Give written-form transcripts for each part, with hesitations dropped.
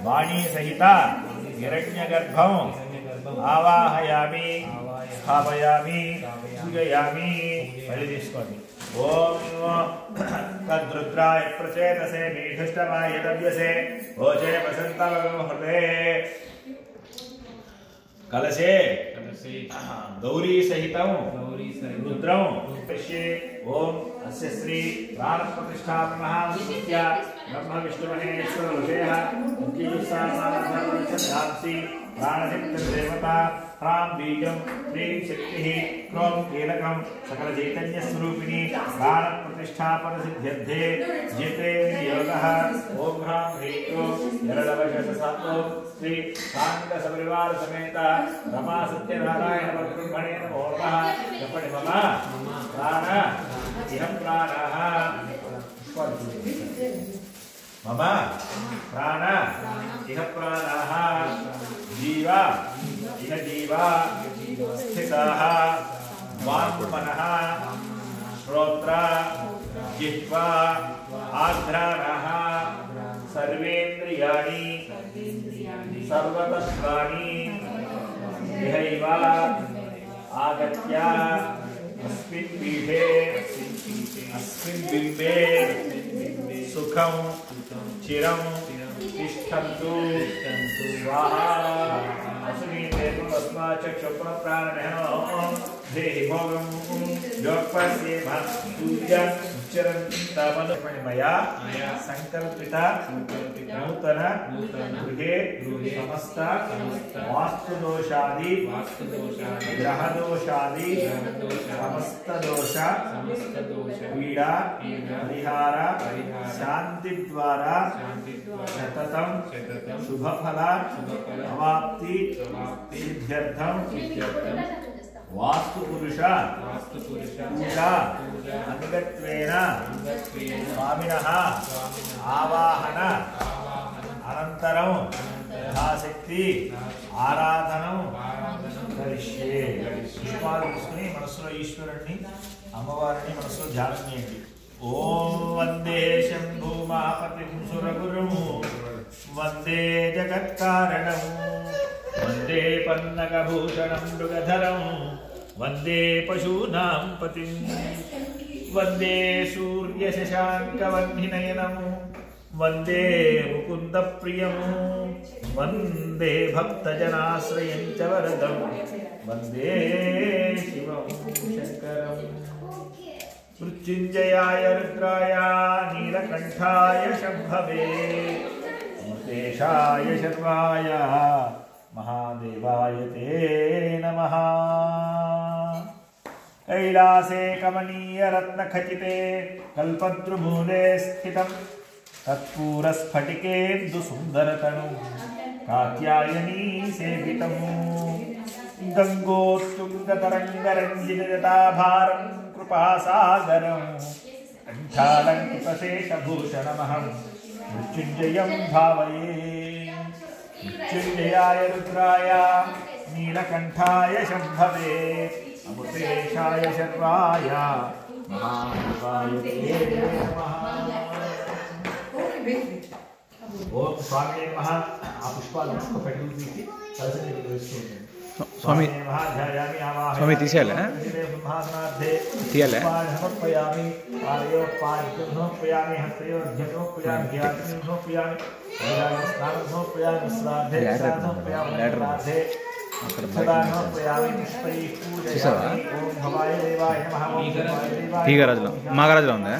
वाणी सहित हिरण्यगर्भं आवाहयामि स्थापयामि पूजयामि फलितीस्कोमि। ओम तद्रुद्राय प्रचेतसे मीढुष्टमाय दव्यसे भोजे वसन्तवगं हृदे कलशे गौरी सहितं रुद्रं पश्ये। ओम अस्य श्री प्राण प्रतिष्ठापनः विद्या ब्रह्म विष्णु महेश्वर ऋषयः मुख्ययुक्तानांसि प्राणशक्तिर्देवता प्रां बीजं क्लीं शक्तिः क्रों कीलकं सकल चैतन्य स्वरूपिणी प्राण प्रतिष्ठापन सिद्ध्यर्थे जिते विनियोगः। ओम ह्रां ह्रीं क्रों यरडवशतसात्तो श्री शांत सपरिवार समेत रमा सत्यनारायण ब्रह्मणे नमो नमः। जपणि मम प्राण इहं प्राणः मम प्राण इह प्राणः जीवा इह जीवा स्थितः वाङ्मनः श्रोत्र जिह्वा आघ्राणः सर्वेन्द्रियाणि सर्वतत्त्वानि इहैव आगत्य अस्मिन् पीठे अस्मिन् बिम्बे सुखं चिरं तिष्ठन्तु स्वाहा। अस्मिन् तस्माच्चक्षुप्राणनः देहि भोगं योगपस्येम पूज्य मया संकल्पित नूतन गृहे समस्त वास्तुदोषादि ग्रहदोषादि समस्त दोष पीड़ा परिहार शांति द्वारा सततं शुभफल अवाप्ति सिद्ध्यर्थं वास्तुपुरुष पूजा अंगत्वेन स्वामिनः आवाहन अनंतरं यथाशक्ति आराधनं करिष्ये। पुष्पाలు తీసుకొని మనసులో ఈశ్వరుణ్ణి అమ్మవారిని మనసులో ధ్యానం చేయండి। ఓం వందే శంభూ మహాపతిం సురగురుం వందే జగత్కారణం వందే పన్నగభూషణం మృగధరం వందే పశూనాం పతిం వందే సూర్యశశాంకవహ్నినయనం వందే ముకుందప్రియం వందే భక్తజనాశ్రయం చ వరదం వందే శివం శంకరం। మృత్యుంజయాయ రుద్రాయ నీలకంఠాయ శంభవే అమృతేశాయ శర్వాయ महादेवाय ते नमः। कैलासे कमनीय रत्नखचिते कल्पद्रुमूले स्थितं तत्पूरस्फटिकेन्दुसुन्दरतनु कात्यायनी सेवितं गङ्गोत्तुङ्गतरङ्गरञ्जितजटाभारं कृपासागरं कण्ठालङ्कृतशेषभूषणमहं मृत्युञ्जयं भावये। मृत्युंजयाय रुद्राय नीलकंठाय शंभवे अमृतेशाय शर्वाय महादेवाय ते नमः। ओम स्वामी नमः। आ पुष्पाలు పెట్టు తీసి కలశని వేసుకోండి। స్వామి స్వామి తీసేయాలా తీయాలా సమర్పయామి పాదయోపాయనోపయామి హస్తయోర్ఘ్యనోపయామి ధ్యానోపయామి స్నానోపయామి శ్రాద్ధే స్నానోపయామి రాధే సదానోపయామి పుష్పై పూజయామి। ఓం భవాయ దేవాయ నమః। ఓం దేవాయ మాగరాజులో ఉందా?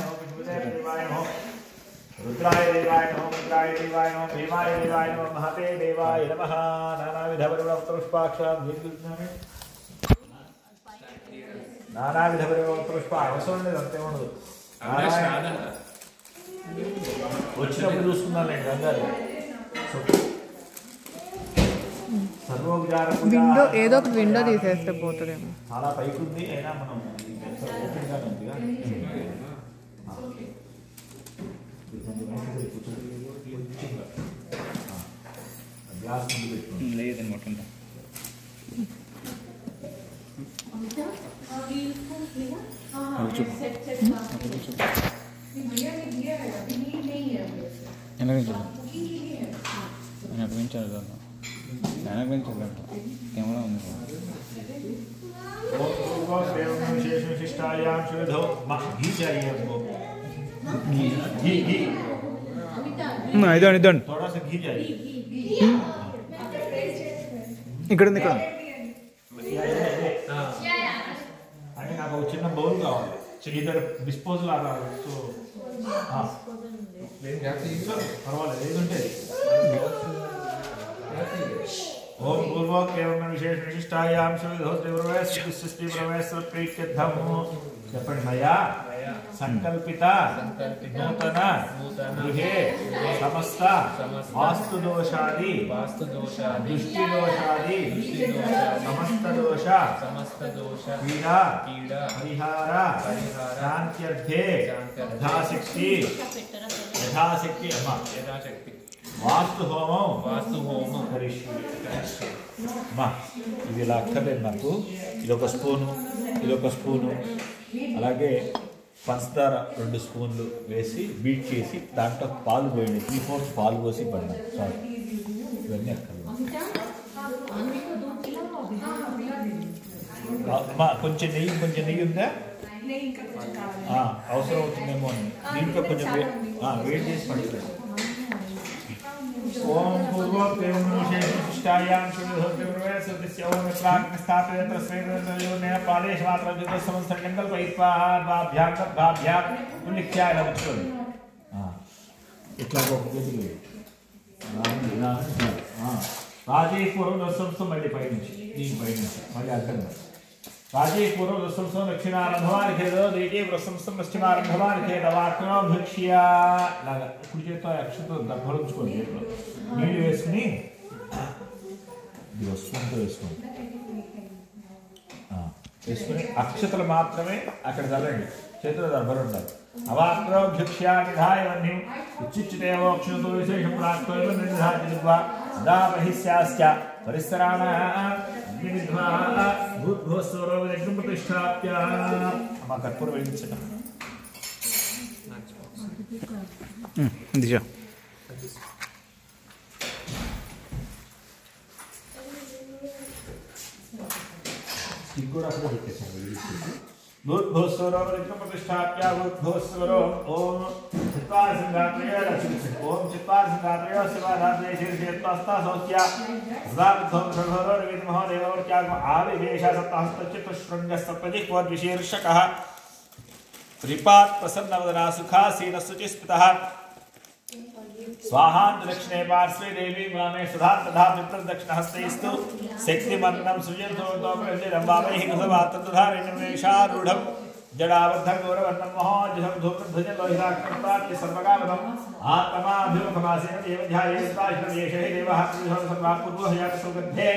रुद्राय देवाय नमः रुद्राय देवाय नमः भीमाय देवाय नमः महते देवाय नमः। नानाविध पुष्पाक्षरात् दीर्घज्ञाने नानाविध पुष्प అవసరం లేదు అంతే ఉండదు। వచ్చినప్పుడు చూసుకున్నానులేండి గంగారు సర్వోపచార విండో ఏదో ఒక విండో తీసేస్తే పోతుందేమో। చాలా పైకి ఉంది అయినా మనం ఓపెన్గానే ఉందిగా। లేదని మొత్తం ఎలా నడిపించాలి కెమెరా ఉంది विशेष विशिष्टायां शुद्धो घी चाहिए हमको घी घी ఇదండి थोड़ा सा घी चाहिए ఇక్కడ ఉంది ఇక్కడ అంటే నాకు ఒక చిన్న బౌల్ కావాలి ఇద్దరు డిస్పోజల్ ఆడాలి సో పర్వాలేదు ఏదంటే ओम पूर्वक एवं विशेष विशिष्टायां शुद्धोस्त्रीप्रवेशप्रीत्यर्थं చెప్పండి మయా సంకల్పిత నూతన గృహే సమస్త వాస్తు దోషాది దృష్టి దోషాది సమస్త దోష పీడా పరిహార శాంత్యర్థే యథాశక్తి అమ్మ వాస్తు హోమం ఇది ఇలా అక్కర్లేదు నాకు ఇదొక స్పూను అలాగే పంచదార 2 స్పూన్లు వేసి బీట్ చేసి దాంట్లో పాలు పోయండి 3/4 పాలు పోసి పడినా సారీ ఇవన్నీ అక్కర్లేదు కొంచెం నెయ్యి ఉందా అవసరం అవుతుందేమో అని దీంట్లో కొంచెం వేడి చేసి పడుతుంది ओम पूर्वक एवं विशेष विशिष्टायां शुद्धोस्त्रीप्रवेशस्य ओम प्राग् स्थापयत स्वेदयोने पादेश मात्र जुद समस्तंगल पैत्वाभ्यां भाभ्यां लिख्याय लवचुन इట్లా ఒక గదిలో రాజీ పూర్వం దశంతో మళ్ళీ పైనుంచి దీని పైనుంచి మళ్ళీ అర్థంగా రాజీ పూర్వం దశంతో దక్షిణారంభవానికి ఖేదో దీటి ప్రశంసం పశ్చిమారంభవానికి ఖేదవాక్నో భిక్ష్య లాగా కుడి చేత్తో అక్షంతో దర్భరించుకోండి చేతిలో నీళ్ళు వేసుకుని ఇది వస్తుందో వేసుకుని అక్షతలు మాత్రమే అక్కడ చల్లండి చేతిలో దర్భలు ఉండాలి అవాక్నో భిక్ష్య నిధాయవన్యం ఉచ్చిచ్యుతేవోక్షతో విశేషం ప్రాక్తో నిర్ధారిత్వా సదా బహిస్యాస్య పరిసరాణ అగ్నివిద్వా భూద్భోస్వరో యజ్ఞం ప్రతిష్టాప్య అమ్మ కర్పూరం వెలిగించండి దిశ కూడా అక్కడ పెట్టేసాను भूद्भोस्वरो प्रतिष्ठाप्य भूद्भोस्वरो ओम चित्तारसंगात्रय रचित ओम चित्तारसंगात्रय शिवाधात्रे शीर्षेत्वास्ता सौख्या सदाब्धं सर्वरो रवित महोदेव और क्या आविवेश सप्ताहस्तचित शृंगस्तप्रजिह्वद विशीर्षकः त्रिपाद प्रसन्नवदना सुखासीन शुचिस्मितः स्वाहांत दक्षिणे पार्श्वे देवी वामे सुधा तथा मित्र दक्षिण हस्तैस्तु शक्तिमन्नं सृजन्तो दोपरजं वामैः कुसवातन्धारिणमेषारूढं जडाबद्धं गौरवर्णं महोजं धूम्रध्वजं लोहिताक्षप्राप्य सर्वकामदम् आत्माभिमुखमासेन देवध्यायेस्ताश्रमेषे देवः सर्वापूर्वः यातसौगध्ये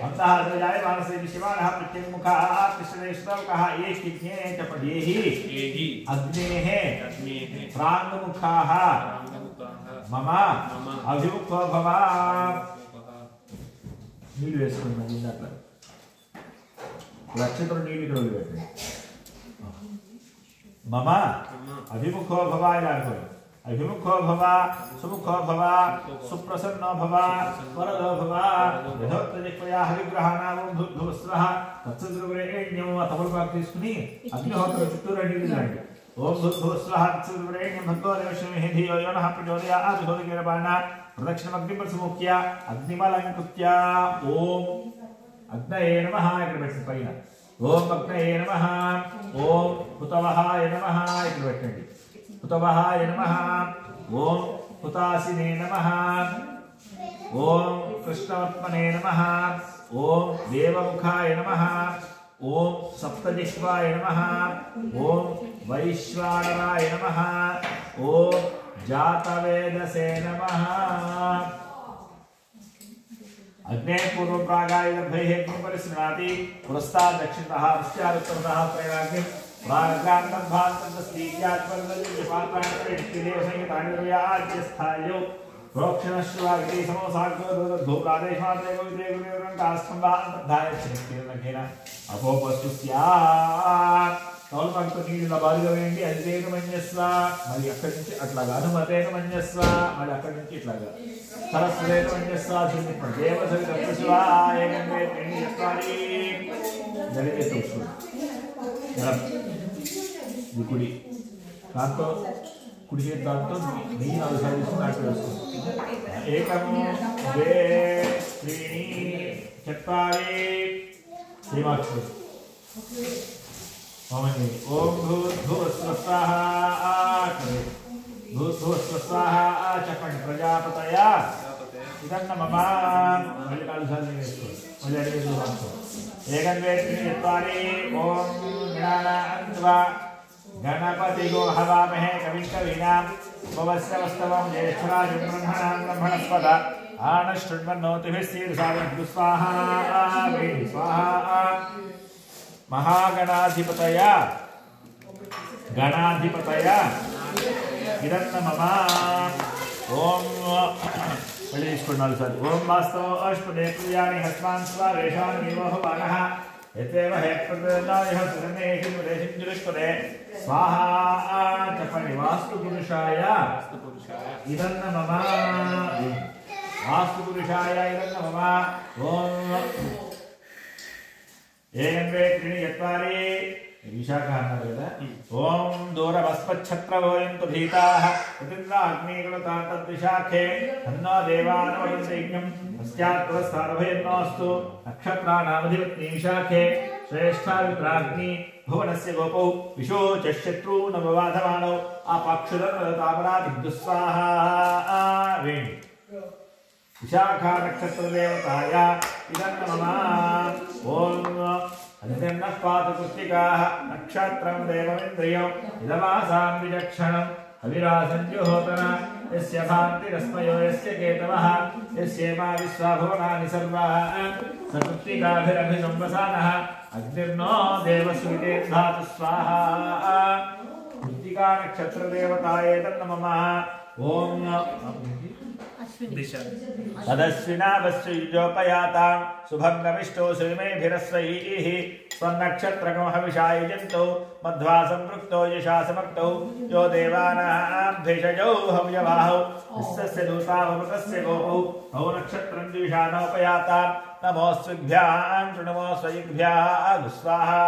अन्तः जाय मानसे विशिवानः प्रत्यङ्मुखः कृष्णेश्वरकः ये किज्ञे च पद्येहि अग्नेः प्राङ्मुखाः मम अभिमुखो भव నీళ్ళు వేసుకున్నాం ఇందాక లక్షతో నీళ్ళు ఇక్కడ వదిలిపెట్టండి మమ అభిముఖో భవ ఇలా అనుకోండి అభిముఖో భవ సుముఖో భవ సుప్రసన్నో భవ వరదో భవ యథోక్తజిహ్వయా హరిగ్రహాణాం ధూర్ధువస్రః తత్సద్రువరేణ్యం తమలపాకు తీసుకుని అగ్నిహోత్రం చుట్టూరా నీళ్ళు తాండి ओम भूर्भुवस्वः तत्सवितुर्वरेण्यं भर्गो देवस्य धियो यो नः प्रचोदयात् प्रचोदकेरपाणा प्रदक्षिणमग्निं प्रसमुख्य अग्निमलङ्कृत्य ओम अग्नये नमः ఇక్కడ పెట్టండి పైన ఓం అగ్నయే నమః ఓం హుతవహాయ నమః ఇక్కడ పెట్టండి హుతవహాయ నమః ఓం హుతాసినే నమః ఓం కృష్ణవర్త్మనే నమః ఓం దేవముఖాయ నమః ओम सप्तजिह्वाय नमः ओम वैश्वानराय नमः ओम जातवेदसे नमः अग्ने पूर्व प्रागाय लभ्यैः परिस्नाति पुरस्तात् दक्षिणतः पश्चात्तरतः त्रैराग्निं प्रागान्तं भान्तस्तीत्यात्परदलिपात्राणिदेव संहितानिर्व्याज्यस्थायो प्रोक्षणश्वागति समोसाग्रो धूप्रादेशमात्रे पवित्रे गुरुरङ्कास्तम्भान्तर्धाय चित्तेन अपोपस्तु स्यात् తౌలపాకుతో నీళ్ళు ఇలా బారుగా వేయండి. అధిదేన మన్యస్వ, మళ్ళీ అక్కడి నుంచి అట్లాగా. అనుమతేన మన్యస్వ, మళ్ళీ అక్కడి నుంచి ఇట్లాగా. సరస్వతేన మన్యస్వ, చూడండి. దేవ సవిత శివ ఏకం వేత్రిణి చత్వారి. జరిగే చూసుకోండి. ఇది కుడి దాంతో కుడి చేతితో నెయ్యి 4 సార్లు తీసుకుని దాంట్లో వేసుకోండి. ఏకము ద్వే త్రీణి చత్వారి. శ్రీమాక్షు ఓం భూర్భువస్వస్వాహ. భూర్భువస్వస్వాహ చెప్పండి. ప్రజాపతయ ఇదన్న మమ. మళ్ళీ 4 సార్లు వేసుకోండి. మళ్ళీ అడిగేది ఏకం వేత్రిణి చత్వారి. ఓం గణానాన్వా गणपति गो हवामहे कविं कवीनाम् उपवस्य वस्तवं ज्येष्ठराजं ब्रह्मणां ब्रह्मणस्पद आनशृण्वन्नोतिभिः सीदसादं स्वाहा स्वाहा. महागणाधिपतय गणाधिपतय इदन्न मम. ओम मళ్ళీ తీసుకోండి సార్. ఓం వాస్తవ అష్పదే ప్రియాణి హస్మాన్ స్వావేషాన్ వివహవానః యతేవ హేత్రదాయః సురనేహింజురిష్పదే స్వాహా చెప్పండి. వాస్తు పురుషాయ ఇదన్న మమ. వాస్తు పురుషాయ ఇదన్న మమ. ఓం ఏకం వేత్రిణి చత్వారి. విశాఖ అన్నారు కదా. ఓం దూరవస్పచ్ఛత్రవోయంతు భీతాః ప్రతింద్రాగ్నిగుణతాంతద్విశాఖే తన్నో దేవానవయంతయజ్ఞం పశ్చాత్పురస్థానభయన్నోऽस्तु. నక్షత్రానామధిపత్ని విశాఖే శ్రేష్ఠావిప్రాగ్ని భువనస్య గోపౌ విశోచశత్రూనవవాధమానౌ ఆపాక్షుధర్మదతాపరాదిగ్దుస్వాహా. వేణి విశాఖా నక్షత్రదేవతాయ ఇదన్న మమ. ఓం అధితన్నః పాతు కృత్తికాః నక్షత్రం దేవమింద్రియం ఇదమాసాం విచక్షణం అవిరాసంజుహోతన యస్య భాంతిరస్మయో యస్య కేతవః యస్యేమా విశ్వా భువనాని సర్వాః సకృత్తికాభిరభిసంవసానః అగ్నిర్నో దేవసువితే ధాతు స్వాహా. కృత్తికా నక్షత్రదేవతాయేతన్న మమ. ఓం तदस्विनावस्युजोपयातां सुभङ्गमिष्टो सुमेभिरस्वैः स्वनक्षत्रकं हविषायुजन्तौ मध्वा सम्पृक्तो यशा समक्तौ यो देवानां भेषजौ हव्यवाहौ विश्वस्य दूतावमृतस्य गोपौ भौ नक्षत्रं द्विषानोपयातां नमोऽस्विभ्यां तृणमोऽस्वयिभ्यः स्वाहा.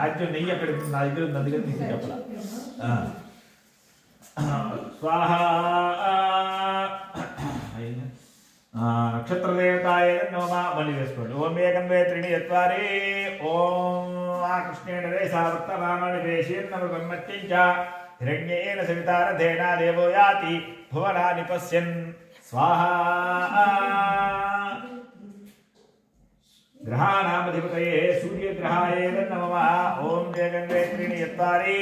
आज जो नहीं अక్కడ నా దగ్గర ఉంది అందుకని తీసి చెప్పలా. स्वाहा नक्षत्रदेवताय नमः. मళ్ళీ వేసుకోండి. ఓం ఏకం వేత్రిణి చత్వారి. ఓం ఆకృష్ణేన వేసావర్తమానని వేషేన్నమృతమత్యంచ హిరణ్యేన సవితారథేన దేవో యాతి భువనాని పశ్యన్ స్వాహా. గ్రహానామధిపతయే సూర్యగ్రహాయ నమః. ఓం ఏకం వేత్రిణి చత్వారి.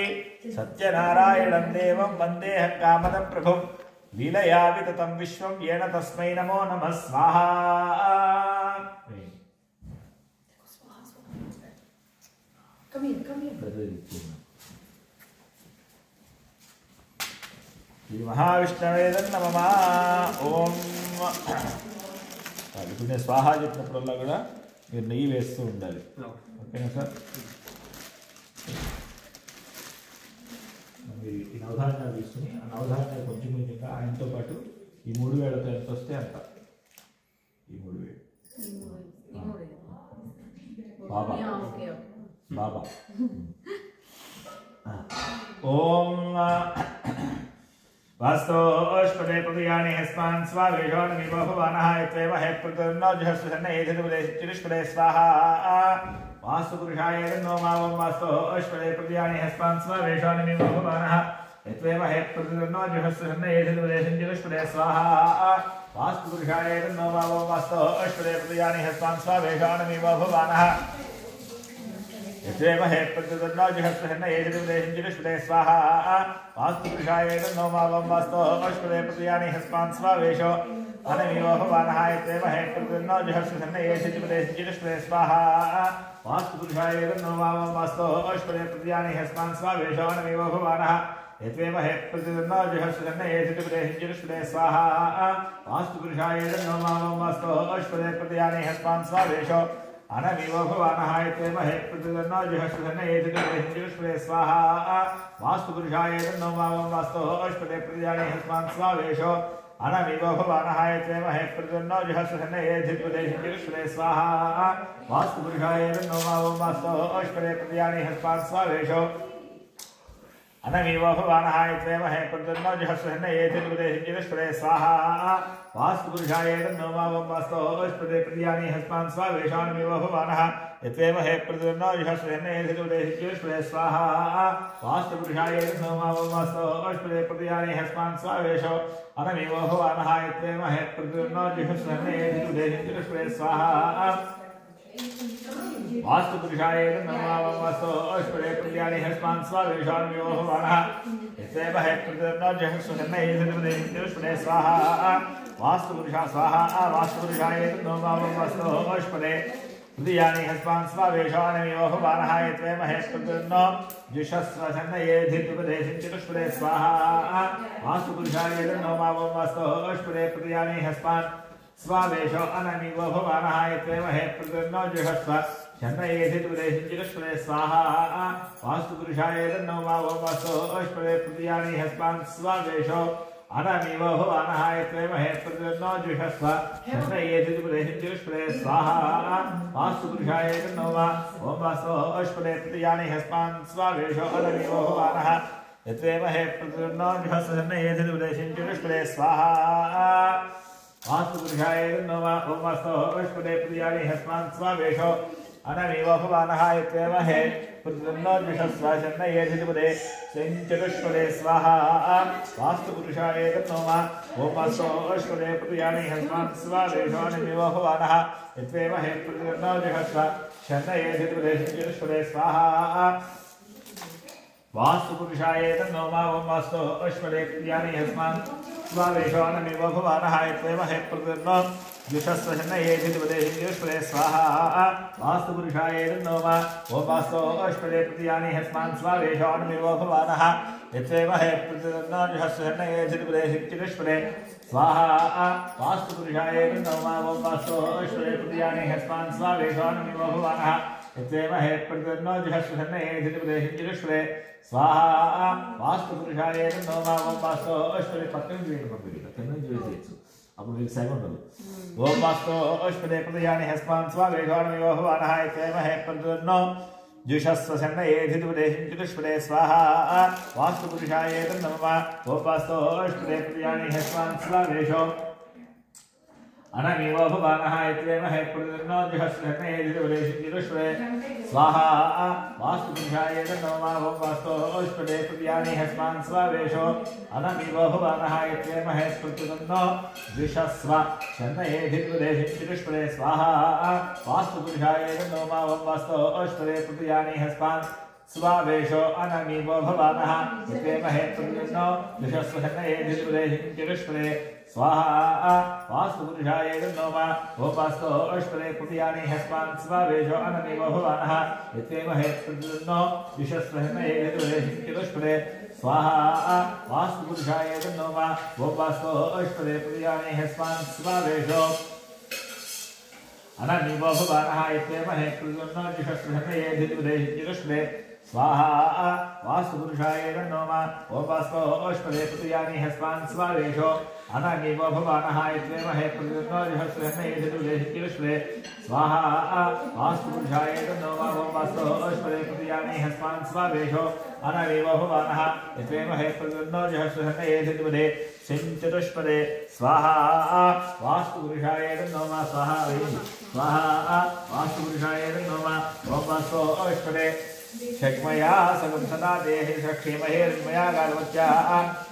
సత్యనారాయణం దేవం వందేహం కామదం ప్రభుం లీలయా వితతం విశ్వం येन తస్మై నమో నమః స్వాహా. శ్రీ మహావిష్ణవే నమః. ఓం ఇప్పుడు నేను స్వాహా చెప్పినప్పుడల్లా కూడా మీరు నెయ్యి వేస్తూ ఉండాలి. ఓకేనా సార్? మీరు ఈ నవధాన్యాలు తీసుకుని ఆ నవధాన్యాలు కొంచెం కొంచెంగా ఆయనతో పాటు ఈ 3 వేలతో ఎంత వస్తే అంత. ఈ 3 వేలు బాబా బాబా. ఓం वास्तोष्पदे पदयानि हस्मान् स्वावेशोन्मि बहुवानः यत्वेव हेत्प्रतिर्नो जुहस्वसन्न एधिदुपदेशिचिरिष्पदे स्वाहा. वास्तुपुरुषाय नो मावं वास्तोष्पदे पदयानि हस्मान् स्वावेशोन्मि बहुवानः यत्वेव हेत्प्रतिर्नो जुहस्वसन्न एधिदुपदेशिचिरिष्पदे स्वाहा. वास्तुपुरुषाय नो मावं वास्तोष्पदे पदयानि हस्मान् स्वावेशोन्मि बहुवानः यत्वेव हेत्प्रतिर्नो जुहस्वसन्न एधिदुपदेशिचिरिष्पदे स्वाहा. वास्तुपुरुषाय नो मावं वास्तोष्पदे पदयानि हस्मान् स्वावेशो अनमिवो भवानः यत्वेव हेत्प्रतिर्नो जुहस्वसन्न एधिदुपदेशिचिरिष्पदे स्वाहा. वास्तुपुरुषाय नो मावं वास्तोष्पदे पदयानि हस्मान् स्वावेशो अनमिवो भवानः यत्वेव हेत्प्रतिर्नो जुहस्वसन्न एधिदुपदेशिचिरिष्पदे स्वाहा. वास्तुपुरुषाय नो मावं वास्तोष्पदे पदयानि हस्मान् स्वावेशो अनमेव भवानः इत्येमहे प्रतिदन्नो जुहस्वधन्ने एधिर्वेहिञ्जुष्पदे स्वाहा वास्तु पुरुषाय तन्नो मावं वास्तु अष्पदे प्रतिजाने हस्मान् स्वावेशो अनमेव भवानः इत्येमहे प्रतिदन्नो जुहस्वधन्ने एधिर्वेहिञ्जुष्पदे स्वाहा वास्तु पुरुषाय तन्नो मावं वास्तु अष्पदे प्रतिजाने हस्मान् स्वावेशो अनमेव भवानः इत्येमहे प्रतिदन्नो जुहस्वधन्ने एधिर्वेहिञ्जुष्पदे स्वाहा वास्तु पुरुषाय तन्नो मावं वास्तु अष्पदे प्रतिजाने हस्मान् स्वावेशो अनमेव भवानः इत्येमहे प्रतिदन्नो जुहस्वधन्ने एधिर्वेहिञ्जुष्पदे स्वाहा वास्तु पुरुषाय तन्नो मावं वास्तु अष्पदे प्रतिजाने हस्मान् स्वावेशो अनमेव भवानः इत्येमहे प्रतिदन्नो जुहस्वधन्ने एधिर्वेहिञ्जुष्पदे स्वाहा वास्तु पुरुषाय तन्नो मावं वास्तु अष्पदे प्रतिजाने हस्मान् स्वावेशो अनमेव भवानः इत्येमहे प्रतिदन्नो जुहस्वधन्ने एधिर्वेहिञ्जुष्पदे स्वाहा वास्तु पुरुषा स्वाहा वास्तु पुरुषाय तन्नो मावं वास्तु अष्पदे प्रतिजाने हस्मान् स्वावेशो अनमेव भवानः इत्येमहे प्रतिदन्नो जुषस्वधन्ने एधिर्वेहिञ्जुष्पदे स्वाहा वास्तु पुरुषाय तन्नो मावं वास्तु अष्पदे प्रतिजाने हस्मान् स्वावेशो अनमेव भवानः इत्येमहे प्रतिदन्नो जुषस्वधन्ने एधिर्वेहिञ्जुष्पदे स्वाहा वास्तु पुरुषाय तन्नो मावं वास्तु अष्पदे प्रतिजाने हस्मान् स्वावेशो अनमेव भवानः इत्येमहे प्रतिदन्नो जुषस्वधन्ने एधिर्वेहिञ्जुष्पदे स्वाहा वास्तु पुरुषाय तन्नो मावं वास्तु अष्पदे प्रतिजाने हस्मान् स्वावेशो अनमेव भवानः इत्येमहे प्रतिदन्नो जुषस्वधन्ने एधिर्वेहिञ्जुष्पदे स्वाहा वास्तु पुरुषाय तन्नो मावं वास्तु अष्पदे प्रतिजाने हस्मान् स्वावेशो अनमेव भवानः इत्येमहे प्रतिदन्नो जुषस्वधन्ने एधिर्वेहिञ्जुष्पदे स्वाहा वास्तु पुरुषाय तन्नो मावं वास्तु अष्पदे प्रतिजाने हस्मान् स्वावेशो अनमेव भवानः इत्येमहे प्रतिदन्नो जुषस्वधन्ने एधिर्वेहिञ्जुष्पदे स्वाहा वास्तु पुरुषाय तन्नो मावं वास्तु अष्पदे प्रतिजाने हस्मान् स्वावेशो अनमेव भवानः इत्येमहे प्रतिदन्नो जुषस्वधन्ने एधिर्वेहिञ्जुष्पदे स्वाहा वास्तु पुरुषाय तन्नो मावं वास्तु अष्पदे प्रतिजाने हस्मान् स्वावेशो अनमेव भवानः इत्येमहे प्रतिदन्नो जुषस्वधन्ने एधिर्वेहिञ्जुष्पदे स्वाहा वास्तु पुरुषाय तन्नो मावं वास्तु अष्पदे प्रतिजाने हस्मान् स्वावेशो अनमेव भवानः इत्येमहे प्रतिदन्नो जुषस्वधन्ने एधिर्वेहिञ्जुष्पदे स्वाहा वास्तु पुरुषाय तन्नो मावं वास्तु अष्पदे पక్కన చేయండి పంపిది కింద చేసేయచ్చు అప్పుడు మీకు సైన్ ఉండదు ఓం వాస్తు అష్పదే प्रतिजाने हस्मान् स्वावेशो अनमेव भवानः इत्येमहे प्रतिदन्नो जुषस्वधन्ने एधिर्वेहिञ्जुष्पदे स्वाहा वास्तु पुरुषाय तन्नो मावं वास्तु अष्पदे प्रतिजाने हस्मान् स्वावेशो अनमेव भवानः इत्येमहे प्रतिदन्नो जुषस्वधन्ने एधिर्वेहिञ्जुष्पदे स्वाहा वास्तु पुरुषाय तन्नो मावं वास्तु अष्पदे प्रतिजाने हस्मान् स्वावेशो अनमेव भवानः इत्येमहे प्रतिदन्नो जुषस्वधन्ने एधिर्वेहिञ्जुष्पदे स्वाहा वास्तु पुरुषाय तन्नो मावं वास्तु अष्पदे प्रतिजाने हस्मान् स्वावेशो अनमेव भवानः इत्येमहे प्रतिदन्नो जुषस्वधन्ने एधिर्वेहिञ्जुष्पदे स्वाहा वास्तु पुरुषाय तन्नो मावं वास्तु अष्पदे प्रतिजाने हस्मान् स्वावेशो अनमेव भवानः इत्येमहे प्रतिदन्नो जुषस्वधन्ने एधिर्वेहिञ्जुष्पदे स्वाहा वास्तु पुरुषाय तन्नो मावं वास्तु अष्पदे प्रतिजाने हस्मान् स्वावेशो अनमेव भवानः इत्येमहे प्रतिदन्नो जुषस्वधन्ने एधिर्वेहिञ्जुष्पदे स्वाहा वास्तु पुरुषाय तन्नो मावं वास्तु अष्पदे प्रतिजाने हस्मान् स्वावेशो अनमेव भवानः इत्येमहे प्रतिदन्नो जुषस्वधन्ने एधिर्वेहिञ्जुष्पदे स्वाहा वास्तु पुरुषाय तन्नो मावं वास्तु अष्पदे प्रतिजाने हस्मान् स्वावेशो अनमेव भवानः इत्येमहे प्रतिदन्नो जुषस्वधन्ने एधिर्वेहिञ्जुष्पदे स्वाहा वास्तु पुरुषाय तन्नो स्वाहा स्वाहा वास्तु पुरुषाय तन्नो मावं वास्तु अष्पदे शक्मया सगं सदा देहे सक्षेमहेर्मया गार्वत्या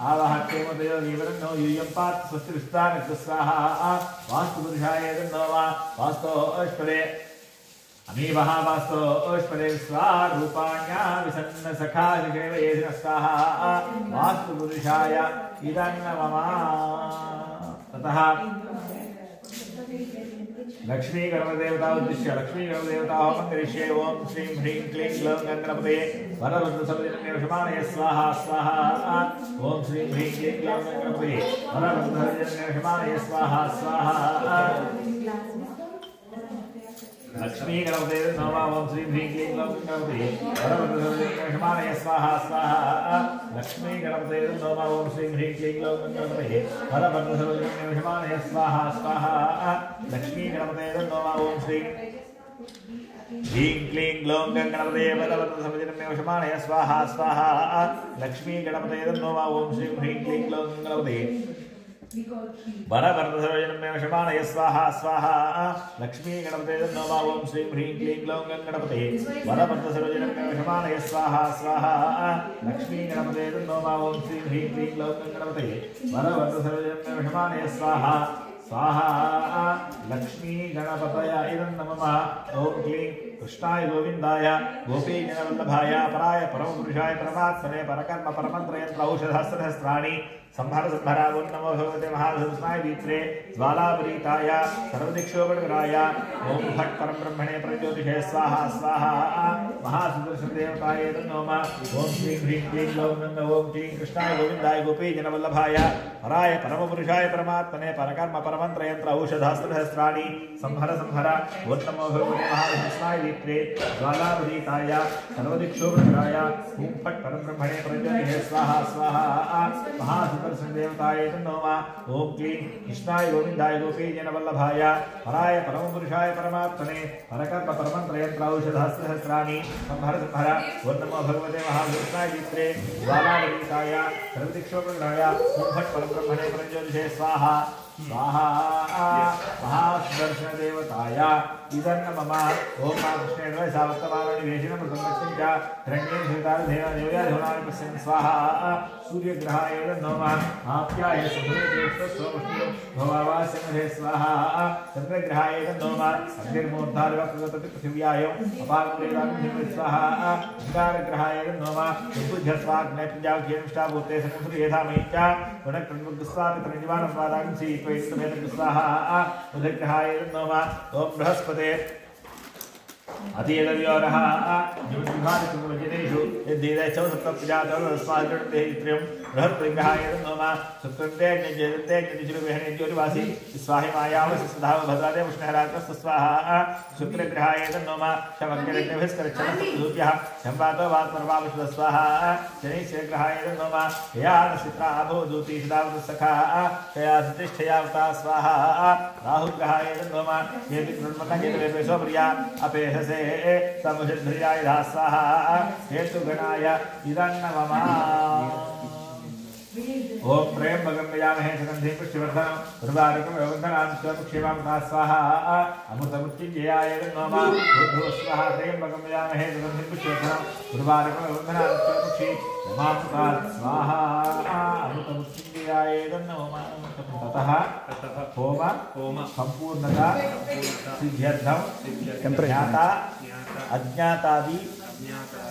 आवाहक्षेमतयो जीवननो यूयं पात स्वस्ति विस्तानकृस्वाहा वास्तु पुरुषाय तन्नो वास्तु अष्पदे अमीवः वास्तु अष्पदे स्वारूपाण्या विसन्न सखा शिखेवयेधिनस्वाहा वास्तु पुरुषाय इदं मम ततः लक्ष्मी गणदेवता उद्दिश्य लक्ष्मी गणदेवता होमं करिष्ये ओम श्रीं ह्रीं क्लीं ग्लौं गणपतये वररुद्रसर्वजन्यक्षमाणय स्वाहा स्वाहा ओम श्रीं ह्रीं क्लीं ग्लौं गणपतये वररुद्रसर्वजन्यक्षमाणय स्वाहा स्वाहा लक्ष्मी गणपते नमः ओम श्री ह्रीं क्लीं ग्लौं गणपते वरवरदहस्ताय स्वाहा स्वाहा लक्ष्मी गणपते नमः ओम श्री ह्रीं क्लीं ग्लौं गणपते वरवरदहस्ताय स्वाहा स्वाहा लक्ष्मी गणपते नमः ओम श्री ह्रीं क्लीं ग्लौं गणपते वरवरदहस्ताय स्वाहा स्वाहा लक्ष्मी गणपते नमः ओम श्री ह्रीं क्लीं ग्लौं गणपते वरवरदहस्ताय स्वाहा स्वाहा लक्ष्मी गणपते नमः ओम श्री ह्रीं क्लीं ग्लौं गणपते वरवरदहस्ताय स्वाहा स्वाहा लक्ष्मी गणपते नमः ओम श्री ह्रीं क्लीं ग्लौं गणपते वरवरदहस्ताय स्वाहा स्वाहा लक्ष्मी गणपतय इदं नमः ओम क्लीं कृष्णाय गोविंदाय गोपी जनवल्लभाय पराय परमपुरुषाय परमात्मने परकर्म परमंत्रयंत्र औषधहस्त्राणि संहर संहरा ओं नमो भगवते महाधूष्णाय दीप्रे ज्वालापरीताय सर्वदिक्षोपराय ओम भट्ट परम ब्रह्मणे प्रज्योतिषे स्वाहा स्वाहा महासुदर्शन देवताय नमः ओम श्री ह्रीं क्लीं ग्लौं गणपते ओम श्री कृष्णाय गोविंदाय गोपी जनवल्लभाय पराय परमपुरुषाय परमात्मने परकर्म परमंत्रयंत्र औषधहस्त्राणि संहर संहरा ओं नमो भगवते महाधूष्णाय दीप्रे ज्वालापरीताय सर्वदिक्षोपराय ओम भट्ट परम ब्रह्मणे प्रज्योतिषे स्वाहा स्वाहा महासुदर्शन देवताय नमः ओम क्लीं कृष्णाय गोविंदाय गोपी जनवल्लभाय पराय परमपुरुषाय परमात्मने परकर्म परमंत्रयंत्र औषधहस्त्राणि संहर संहर ओं नमो भगवते महाधूष्णाय दीप्रे ज्वालापरीताय सर्वदिक्षोपराय ओम भट्ट परम ब्रह्मणे प्रज्योतिषे स्वाहा स्वाहा महासुदर्शन देवताय इदं नमः ओम कृष्णेन सावत्तमाननिवेशनं प्रसन्नस्य च हिरण्येन श्रीतार देवयाधुनानि पश्यन् स्वाहा सूर्यग्रहाय नमः आप्याय सुभ्रेश्वर सोमष्टि भवावासमधे स्वाहा चंद्रग्रहाय नमः अग्निर्मूर्धादिवक्रगतति पृथिव्याय अपाग्रेदाग्निः स्वाहा अंगारग्रहाय नमः बुद्धस्वाग्ने प्रजाख्येष्टाभूते सकंसुर्येधामहि च पुनः त्रिनिवानं पादां सीत्वैस्तमेन स्वाहा बुधग्रहाय नमः ओम बृहस्पति अतीयव्योरः जुभादिषु यद्देदैश्चौ सप्तप्रजातस्माद्गणते त्रियं बृहत्प्रियः नमः शुक्रन्ते ज्ञजयन्ते ज्ञजिरुवेहने ज्योतिवासी स्वाहि मायावसिस्वधाव भद्रादे उष्णहरात्रस्य स्वाहा शुक्रग्रहाय नमः शमग्निरग्निभिस्करच्छनस्तुभ्यः शम्वातो वात्मर्वावशुभ स्वाहा शनिश्चरग्रहाय नमः ययानसित्राभो दूतीसदावतसखा शयासतिष्ठयावता स्वाहा राहुग्रहाय नमः येतिकृन्मन्नगेतवेपेशोप्रिया अपेहसे समुषद्ध्रियाय स्वाहा हेतुगणाय इदं नमः ओम प्रेम भगम्यामहे सुगंधिं पुष्टिवर्धनं उर्वारुकं योगन्धनां स्वपुक्षेवां स्वाहा अमृतमुच्चिञ्जयाय नमः बुद्धो स्वाहा प्रेम भगम्यामहे सुगंधिं पुष्टिवर्धनं उर्वारुकं योगन्धनां स्वपुक्षे मां स्वाहा अमृतमुच्चिञ्जयाय नमः ततः होम संपूर्णता सिद्ध्यर्थं ज्ञाता अज्ञातादि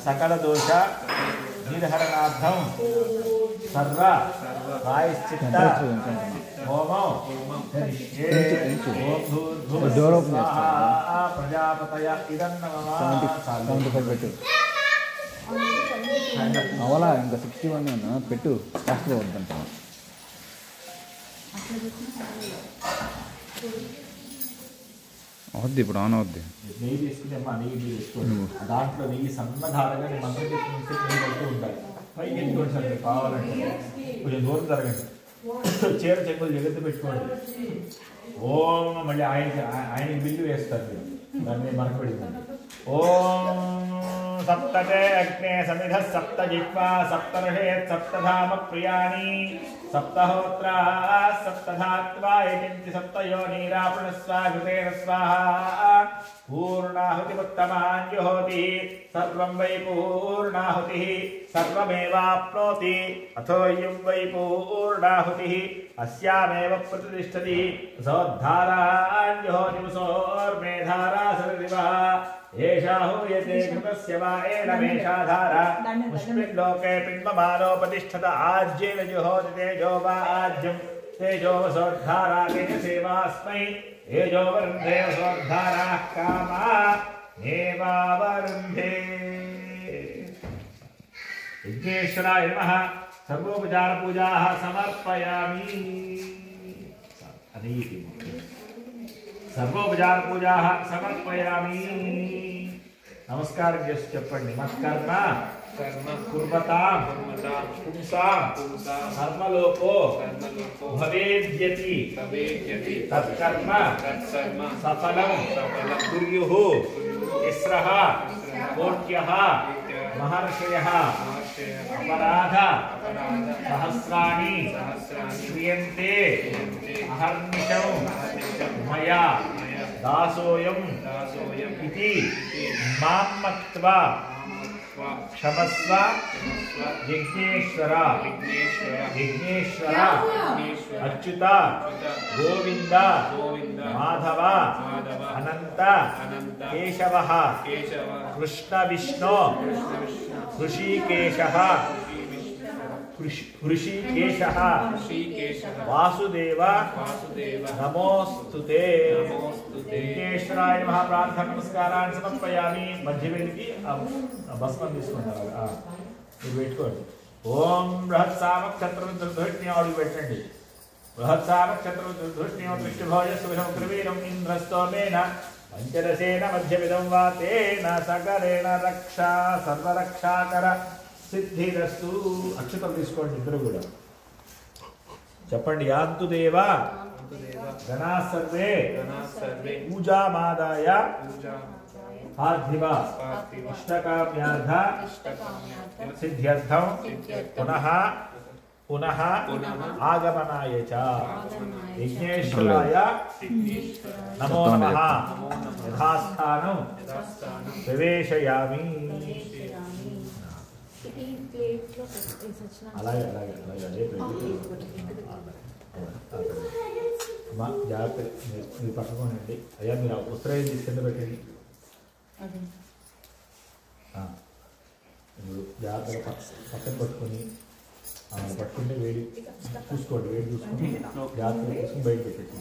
सकल दोष निर्हरणार्थं सर्व प्रायश्चित्त होमो करिष्ये ओम भूर्भुवः प्रजापतय इदं नमः అవలా ఇంకా 61 పెట్టు ఫాస్ట్గా వద్దంట అవుద్ది ఇప్పుడు ఆన్ అవుద్ది నెయ్యి తీసుకునేమ్మా నెయ్యి తీసుకోండి దాంట్లో నెయ్యి సన్నధారగా మంత్రం తీసుకుంటే నెయ్యి పడుతూ ఉంటాయి పైకి ఎత్తుకోండి సార్ మీకు కావాలంటే కొంచెం దూరం జరగండి చీర చెక్కులు జగత్తు పెట్టుకోండి ఓం మళ్ళీ ఆయనకి బిల్లు వేస్తారు దాన్ని మరకబడింది ఓం सप्तते अग्ने समिधः सप्त जिह्वा सप्तर्षेत् सप्तधाम प्रियाणि सप्तहोत्रा सप्तधात्वा एकिञ्चि सप्तयोनिरापणस्वाघृतेन स्वाहा पूर्णाहुतिमुत्तमाञ्जुहोति सर्वं वै पूर्णाहुतिः सर्वमेवाप्नोति अथोऽयं वै पूर्णाहुतिः अस्यामेव प्रतिष्ठति सौद्धाराञ्जुहोतिमुसोर्मेधारा सरदिवा एषा हूयते कृतस्य वा एनमेषा धारा मुष्मिन् लोके पिण्वमानोपतिष्ठत आज्येन जुहोति तेजो वा आज्यं तेजो वसोद्धारा तेजसेवास्मै तेजो वरुन्धे वसोद्धाराः कामा नेवावरुन्धे यज्ञेश्वराय नमः सर्वोपचार पूजाः समर्पयामि सर्वोपचार पूजा समर्पयामि नमस्कार చెప్పండి మత్కర్మ కుర్వతాం పుంసాం కర్మలోకో భవేద్యతి తత్కర్మ సఫలం కుర్యుః ఇస్రః కోట్యః మహర్షయః अपराध सहस्राणि क्रियन्ते अहर्निशं मया दासोऽयं इति मां मत्वा क्षमस्व यज्ञेश्वर अच्युत गोविंद माधव अनंत केशवः कृष्ण विष्णु ऋषिकेशः वासुदेव नमोस्तुते विघ्नेश्वराय नमः प्रार्थना नमस्कारान् समर्पयामि मध्यवेदिकी भस्मं తీసుకుంటారు మీరు పెట్టుకోండి ఓం బృహత్సామక్ ఛత్రదుర్ధృష్ణ్యాడు పెట్టండి బృహత్సామక్ ఛత్రదుర్ధృష్ణ్యాడు విష్ణుభోజ సువిధం కృవీరం ఇంద్రస్తోమేన పంచరసేన మధ్యవిధం వా తేన సకరేణ రక్షా సర్వరక్షాకర సిద్ధిరస్తు అక్షతం తీసుకోండి ఇద్దరు కూడా చెప్పండి యాంతు దేవా గణా సర్వే పూజామాదాయ పార్థివ ఇష్టకామ్యార్థ సిద్ధ్యర్థం పునః పునః ఆగమనాయ చ విఘ్నేశ్వరాయ నమో నమః యథాస్థానం ప్రవేశయామి అలాగే అలాగే అలాగే అదే అమ్మా జాగ్రత్త మీరు పట్టుకోనండి అయ్యా మీరు ఆ పుస్తకం తీసుకెళ్ళి పెట్టండి మీరు జాగ్రత్తగా పక్కన పట్టుకొని పట్టుకుంటే వేడి చూసుకోండి వేడి చూసుకొని జాగ్రత్తగా తీసుకుని బయట పెట్టండి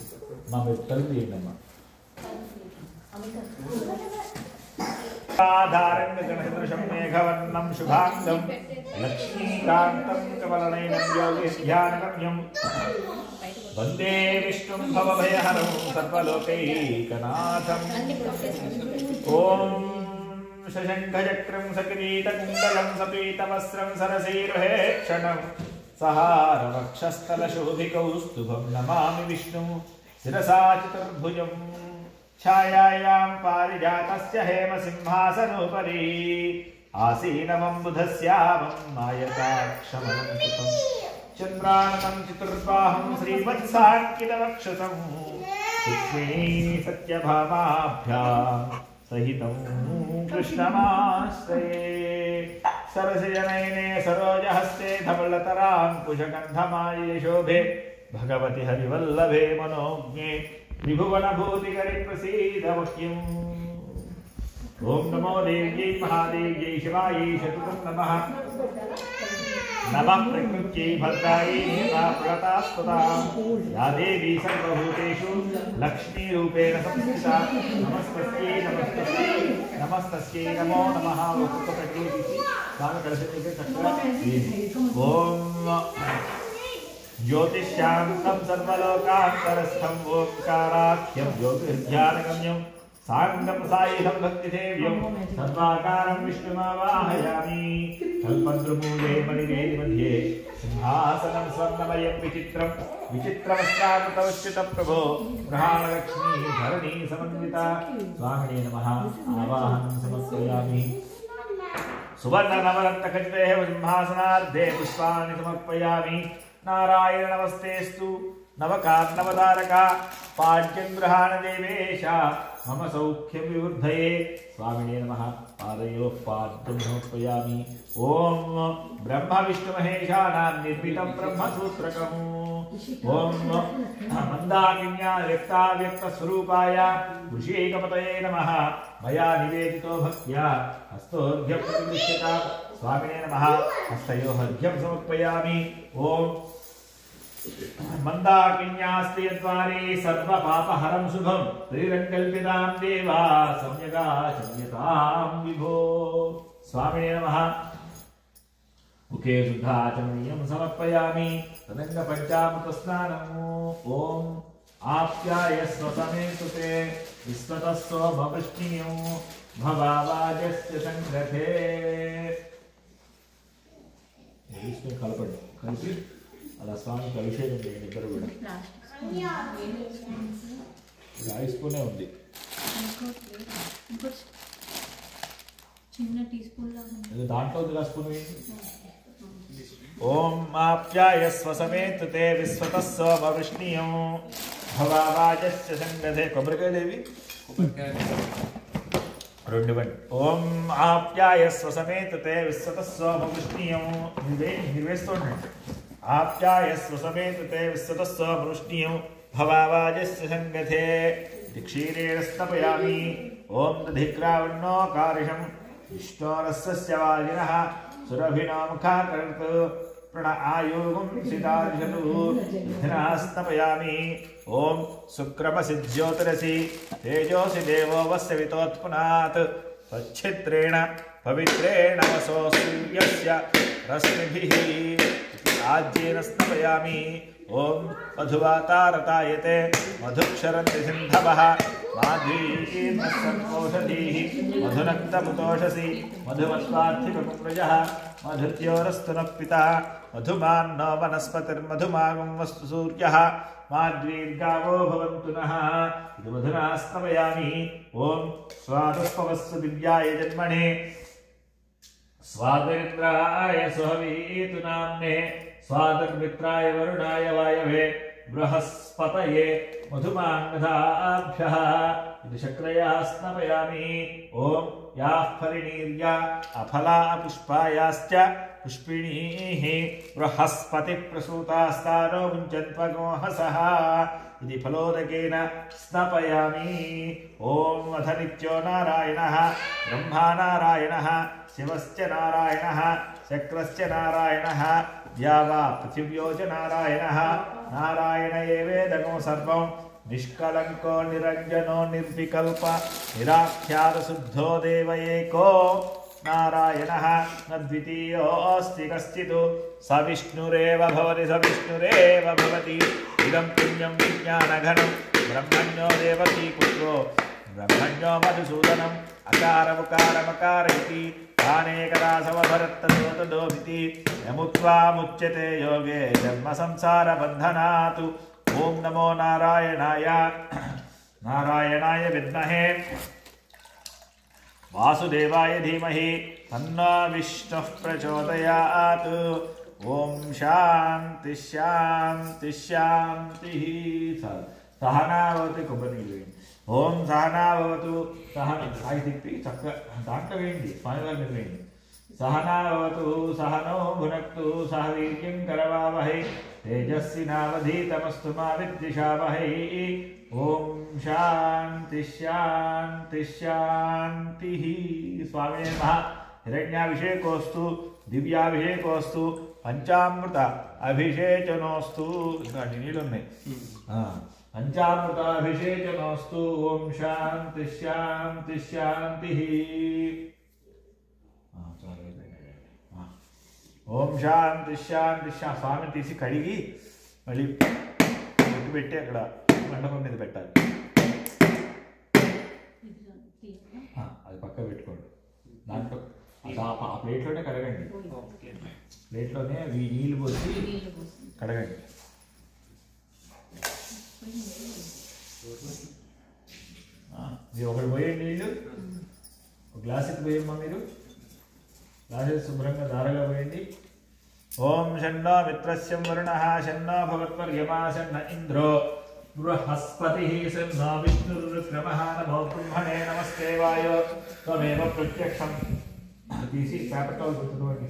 మా మీరు తలుపు చేయండి అమ్మా ఆధారంగజనసదృశం మేఘవర్ణం శుభాంగం లక్ష్మీకాంతం కమలనయనం యోగిధ్యానగమ్యం వందే విష్ణుం భవభయహరం సర్వలోకైకనాథం ఓం శశంఖచక్రం సకిరీటకుండలం సపీతవస్త్రం సరసీరుహేక్షణం సహారవక్షస్థలశోభికౌస్తుభం నమామి విష్ణుం శిరసా చతుర్భుజం ఛాయాయాం పారిజాతస్య హేమసింహాసనోపరి ఆసీనమం బుధస్యామం మాయతాక్షమలం కృతం చంద్రాననం చతుర్బాహం శ్రీవత్సాంకితవక్షసం లక్ష్మీ సత్యభామాభ్యాం సహితం కృష్ణమాశ్రయే సరసిజనయనే సరోజహస్తే ధవళతరాంకుశగంధమాయే శోభే భగవతి హరివల్లభే మనోజ్ఞే त्रिभुवनभूतिकरि प्रसीद वक्यम् ओम नमो देव्यै महादेव्यै शिवायै शतुतं नमः नमः प्रकृत्यै भद्रायै प्रतास्तुता या देवी सर्वभूतेषु लक्ष्मीरूपेण संस्थिता नमस्तस्यै नमस्तस्यै नमस्तस्यै नमो नमः ओम ज्योतिष्यान्तं सर्वलोकान्तरस्थं ओंकाराख्यं ज्योतिर्ध्यानगम्यं साङ्गं सायुधं भक्तिसेव्यं सर्वाकारं विष्णुमावाहयामि कल्पद्रुमूले मणिवेदि मध्ये सिंहासनं स्वर्णमयं विचित्रं विचित्रवस्त्राकृतवच्युतप्रभो गृहाणलक्ष्मी धरणी समन्विता स्वामिने नमः आवाहनं समर्पयामि सुवर्णनवरत्नखचिते सिंहासनार्धे पुष्पाणि समर्पयामि नारायण नमस्तेस्तु नवकार्णवतारका पाद्यग्रहाण देवेश मम सौख्यं विवृद्धये स्वामिने नमः पादयोः पाद्यं समर्पयामि ओम ब्रह्म विष्णु महेशानां निर्मितं ब्रह्मसूत्रकम् ओम मंदाकिन्या व्यक्ताव्यक्तस्वरूपाय ऋषिकपतये नमः मया निवेदितो भक्त्या हस्तोर्घ्यं प्रतिष्ठिता स्वामिने नमः हस्तयोः अर्घ्यं समर्पयामि ओम मंदाकिन्यास्त्रियद्वारे सर्वपापहरं शुभं त्रिरङ्कल्पितां देवा सम्यगाचम्यतां विभो स्वामिने नमः मुखे शुद्धाचमनीयं समर्पयामि तदङ्गपञ्चामृतस्नानम् ओम आप आप्यायस्व समेतुते विश्वतः सोमवृष्टियो भवावाजस्य संग्रहे इसमें कलपड़ కలిపి అలా స్వామికి అభిషేకం చేయండి ఇద్దరు కూడా ఐస్ స్పూనే ఉంది చిన్న టీ స్పూన్ లా ఉంది దాంట్లో ఒక స్పూన్ వేయండి ఓం ఆప్యాయస్వ సಮೇతుతే విశ్వతः సోమవృష్ణియం భవావాజస్య సంగధే కొబ్బరికాయ దేవి రెండు బండి ఓం ఆప్యాయస్వ సಮೇతుతే విశ్వతः సోమవృష్ణియం నిర్వేస్తుండండి ఆప్యాయస్వ సಮೇతుతే విశ్వతः సోమవృష్ణియం భవావాజస్య సంగధే క్షీరేణ స్తపయామి ఓం దధిక్రావణో కారిషం విష్ణోరస్య వాజినః సురభినో ముఖాకర్త్ ప్రణః ఆయోగం సితార్షతు ధినః ఓం శుక్రమసి జ్యోతిరసి తేజోసి దేవో వస్యవితోత్పునాత్ తచ్ఛిద్రేణ పవిత్రేణ వసో సూర్యస్య రశ్మిభిః ఆజ్యేన స్తపయామి ఓం మధువాతారతాయతే మధుక్షరంతి సింధవః మాధ్వీర్నస్సర్వౌషధీః మధునక్తముతోషసి మధుమత్వార్థికపుంజః మధుత్యోరస్తు నః పితా మధుమాన్నో వనస్పతిర్మధుమాగం వస్తు సూర్యః మాధ్వీర్గావో భవంతు నః ఇది మధునా స్తపయామి ఓం స్వాదుష్పవస్సు దివ్యాయ జన్మనే स्वादरिद्राय सुहवीतु नाम्ने स्वादर्मित्राय वरुणाय वायवे बृहस्पतये मधुमाङ्गधाभ्यः इति शक्रया स्नपयामि ओम याः फलिनीर्या अफला पुष्पायाश्च पुष्पिणीः बृहस्पतिः प्रसूतास्तानो मुञ्चन्त्वगोहसः इति फलोदकेन स्नपयामि ओम अथ नित्यो नारायणः ब्रह्मा नारायणः शिवश्च नारायणः शक्रश्च नारायणः द्यावा पृथिव्यो च नारायणः नारायण एवेदगो सर्वं निष्कलंको निरंजनो निर्विकल्प निराख्यातशुद्धो देव एको नारायणः न द्वितीयोऽस्ति कश्चित् स विष्णुरेव भवति इदं पुण्यं विज्ञानघनं ब्रह्मण्यो देवकी पुत्रो ब्रह्मण्यो मधुसूदनम् अकारमुकारमकार इति तानेकदा समभरत्तदोतदोभिति यमुत्वा मुच्यते योगे जन्म संसारबन्धनात् ओम नमो नारायणाय विद्महे वासुदेवाय धीमहि तन्नो विष्णुः प्रचोदयात् ओम शांति शांति शांतिः सहनावतु कुबनीले ओम सहनावतु सहन साई दिक्ति चक्र दांट वेंदी स्वामी वेंदी सहनावतु सहनो भुनक्तु सह वीर्यं करवावहै तेजस्विनावधीतमस्तु मा विद्विषावहै ओम शांति शांति शांतिः स्वामी नमः हिरण्याभिषेकोस्तु दिव्याभिषेकोस्तु पंचामृत अभिषेचनोस्तु ఇంకా నీళ్ళు ఉన్నాయి पंचामृताभिषेचनोस्तु ओम शांति शांति शांतिः ओम शांति शांति स्वामी तीसी कड़िगी मళ్ళీ ముట్టు పెట్టి అక్కడ మండపం మీద పెట్టాలి అది పక్క పెట్టుకోండి దాంట్లో ఆ ప్లేట్లోనే కడగండి ప్లేట్లోనే నీళ్ళు పోసి కడగండి ఒకటి పోయండి నీళ్ళు ఒక గ్లాసుకి పోయమ్మా మీరు గ్లాసు శుభ్రంగా దారగా పోయండి ఓం షణ్ణో మిత్రస్యం వరుణః షణ్ణో భగవత్వర్యమా షణ్ణ ఇంద్రో బృహస్పతిః షణ్ణో విష్ణుర్విక్రమః నమో బ్రహ్మణే నమస్తే వాయో త్వమేవ ప్రత్యక్షం తీసి పేపర్ టవల్ గుర్తుకోండి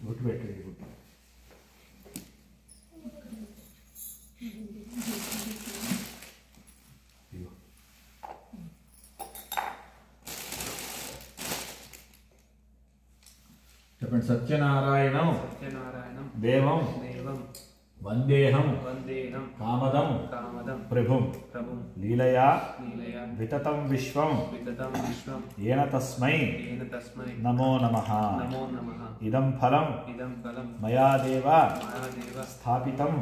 గుర్తు పెట్టండి చెప్పండి సత్యనారాయణం దేవం వందేహం కామదం ప్రభుం లీలయా వితతం విశ్వం ఏన తస్మై నమో నమః ఇదం ఫలం మయా దేవ స్థాపితం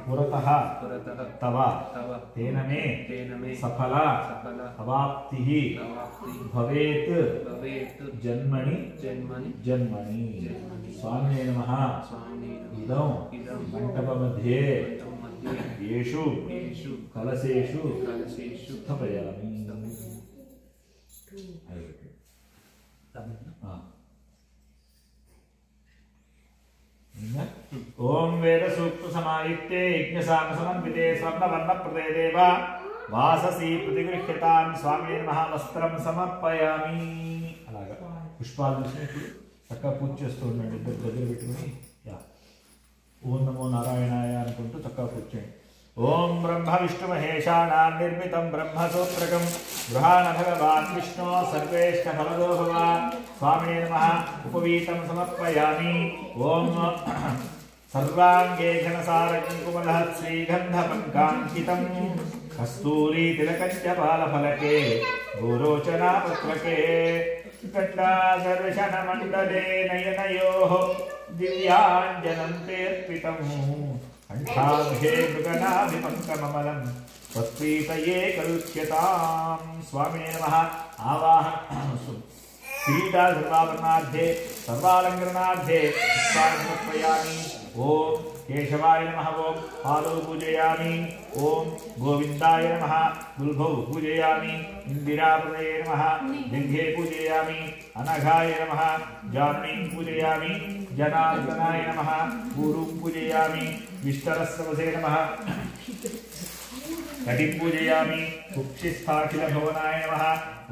పురతః తవ తేన మే సఫల అవాప్తిః భవేత్ జన్మని జన్మని స్వామినే నమః ఇదం మంటపमध्ये येषु कलशेषु स्थापयामि ओम वेद सूक्त समायुक्ते यज्ञसाम समन्विते स्वर्णवर्णप्रदे देव वाससी प्रतिगृह्यतां स्वामिने नमः वस्त्रं समर्पयामि అలాగా పుష్పాలు తీసుకొని చక్కగా పూజ చేస్తూ ఉండండి ఇద్దరు దగ్గర పెట్టుకొని ఓం నమో నారాయణాయ అనుకుంటూ చక్కగా పూజ చేయండి ఓం బ్రహ్మ విష్ణు మహేశానాం నిర్మితం బ్రహ్మసూత్రకం గృహాణ భగవాన్ విష్ణు సర్వేష్ట ఫలదో భవ స్వామినే నమః ఉపవీతం సమర్పయామి ఓం సర్వాంగే ఘనసారకుంకుమలః శ్రీగంధపంకాంకితం కస్తూరీ తిలకంచ బాలఫలకే గోరోచనాపత్రకే గండాదర్శన మండలే నయనయోః దివ్యాంజనం తేర్పితం కంఠాభే మృగనాభిపంకమమలం తత్ప్రీతయే కలుష్యతాం స్వామినే నమః ఆవాహన కిరీటా సర్వాభరణార్థే సర్వాలంకరణార్థే పుష్పాన్ని సమర్పయామి ఓం కేశవాయ నమః ఓం పాదౌ పూజయామి ఓం గోవిందాయ నమః దుల్భౌ పూజయామి ఇందిరాపదయే నమః లింగే పూజయామి అనఘాయ నమః జానునీం పూజయామి జనార్దనాయ నమః ఊరుం పూజయామి విష్టరస్రవసే నమః कटिं पूजयामि कुक्षिस्थाखिलभुवनाय नमः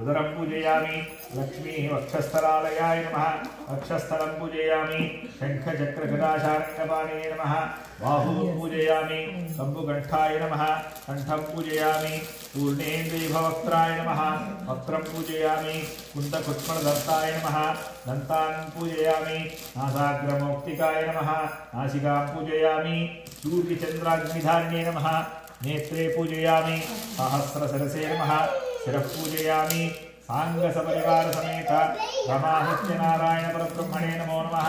उदरं पूजयामि लक्ष्मी वक्षस्थलालयाय नमः वक्षस्थलं पूजयामि शङ्खचक्रगदाशार्ङ्गपाणिने नमः बाहुं पूजयामि कम्बुकण्ठाय नमः कण्ठं पूजयामि पूर्णेन्द्रियभवक्त्राय नमः वक्त्रं पूजयामि कुन्दकुष्मलदन्ताय नमः दन्तान् पूजयामि नासाग्रमौक्तिकाय नमः नासिकां पूजयामि सूर्यचन्द्राग्निधारिणे नमः नेत्रे पूजयामि सहस्रशिरसे नमः शिरः पूजयामि सांगसपरिवार समेत रमासत्यनारायण परब्रह्मणे नमो नमः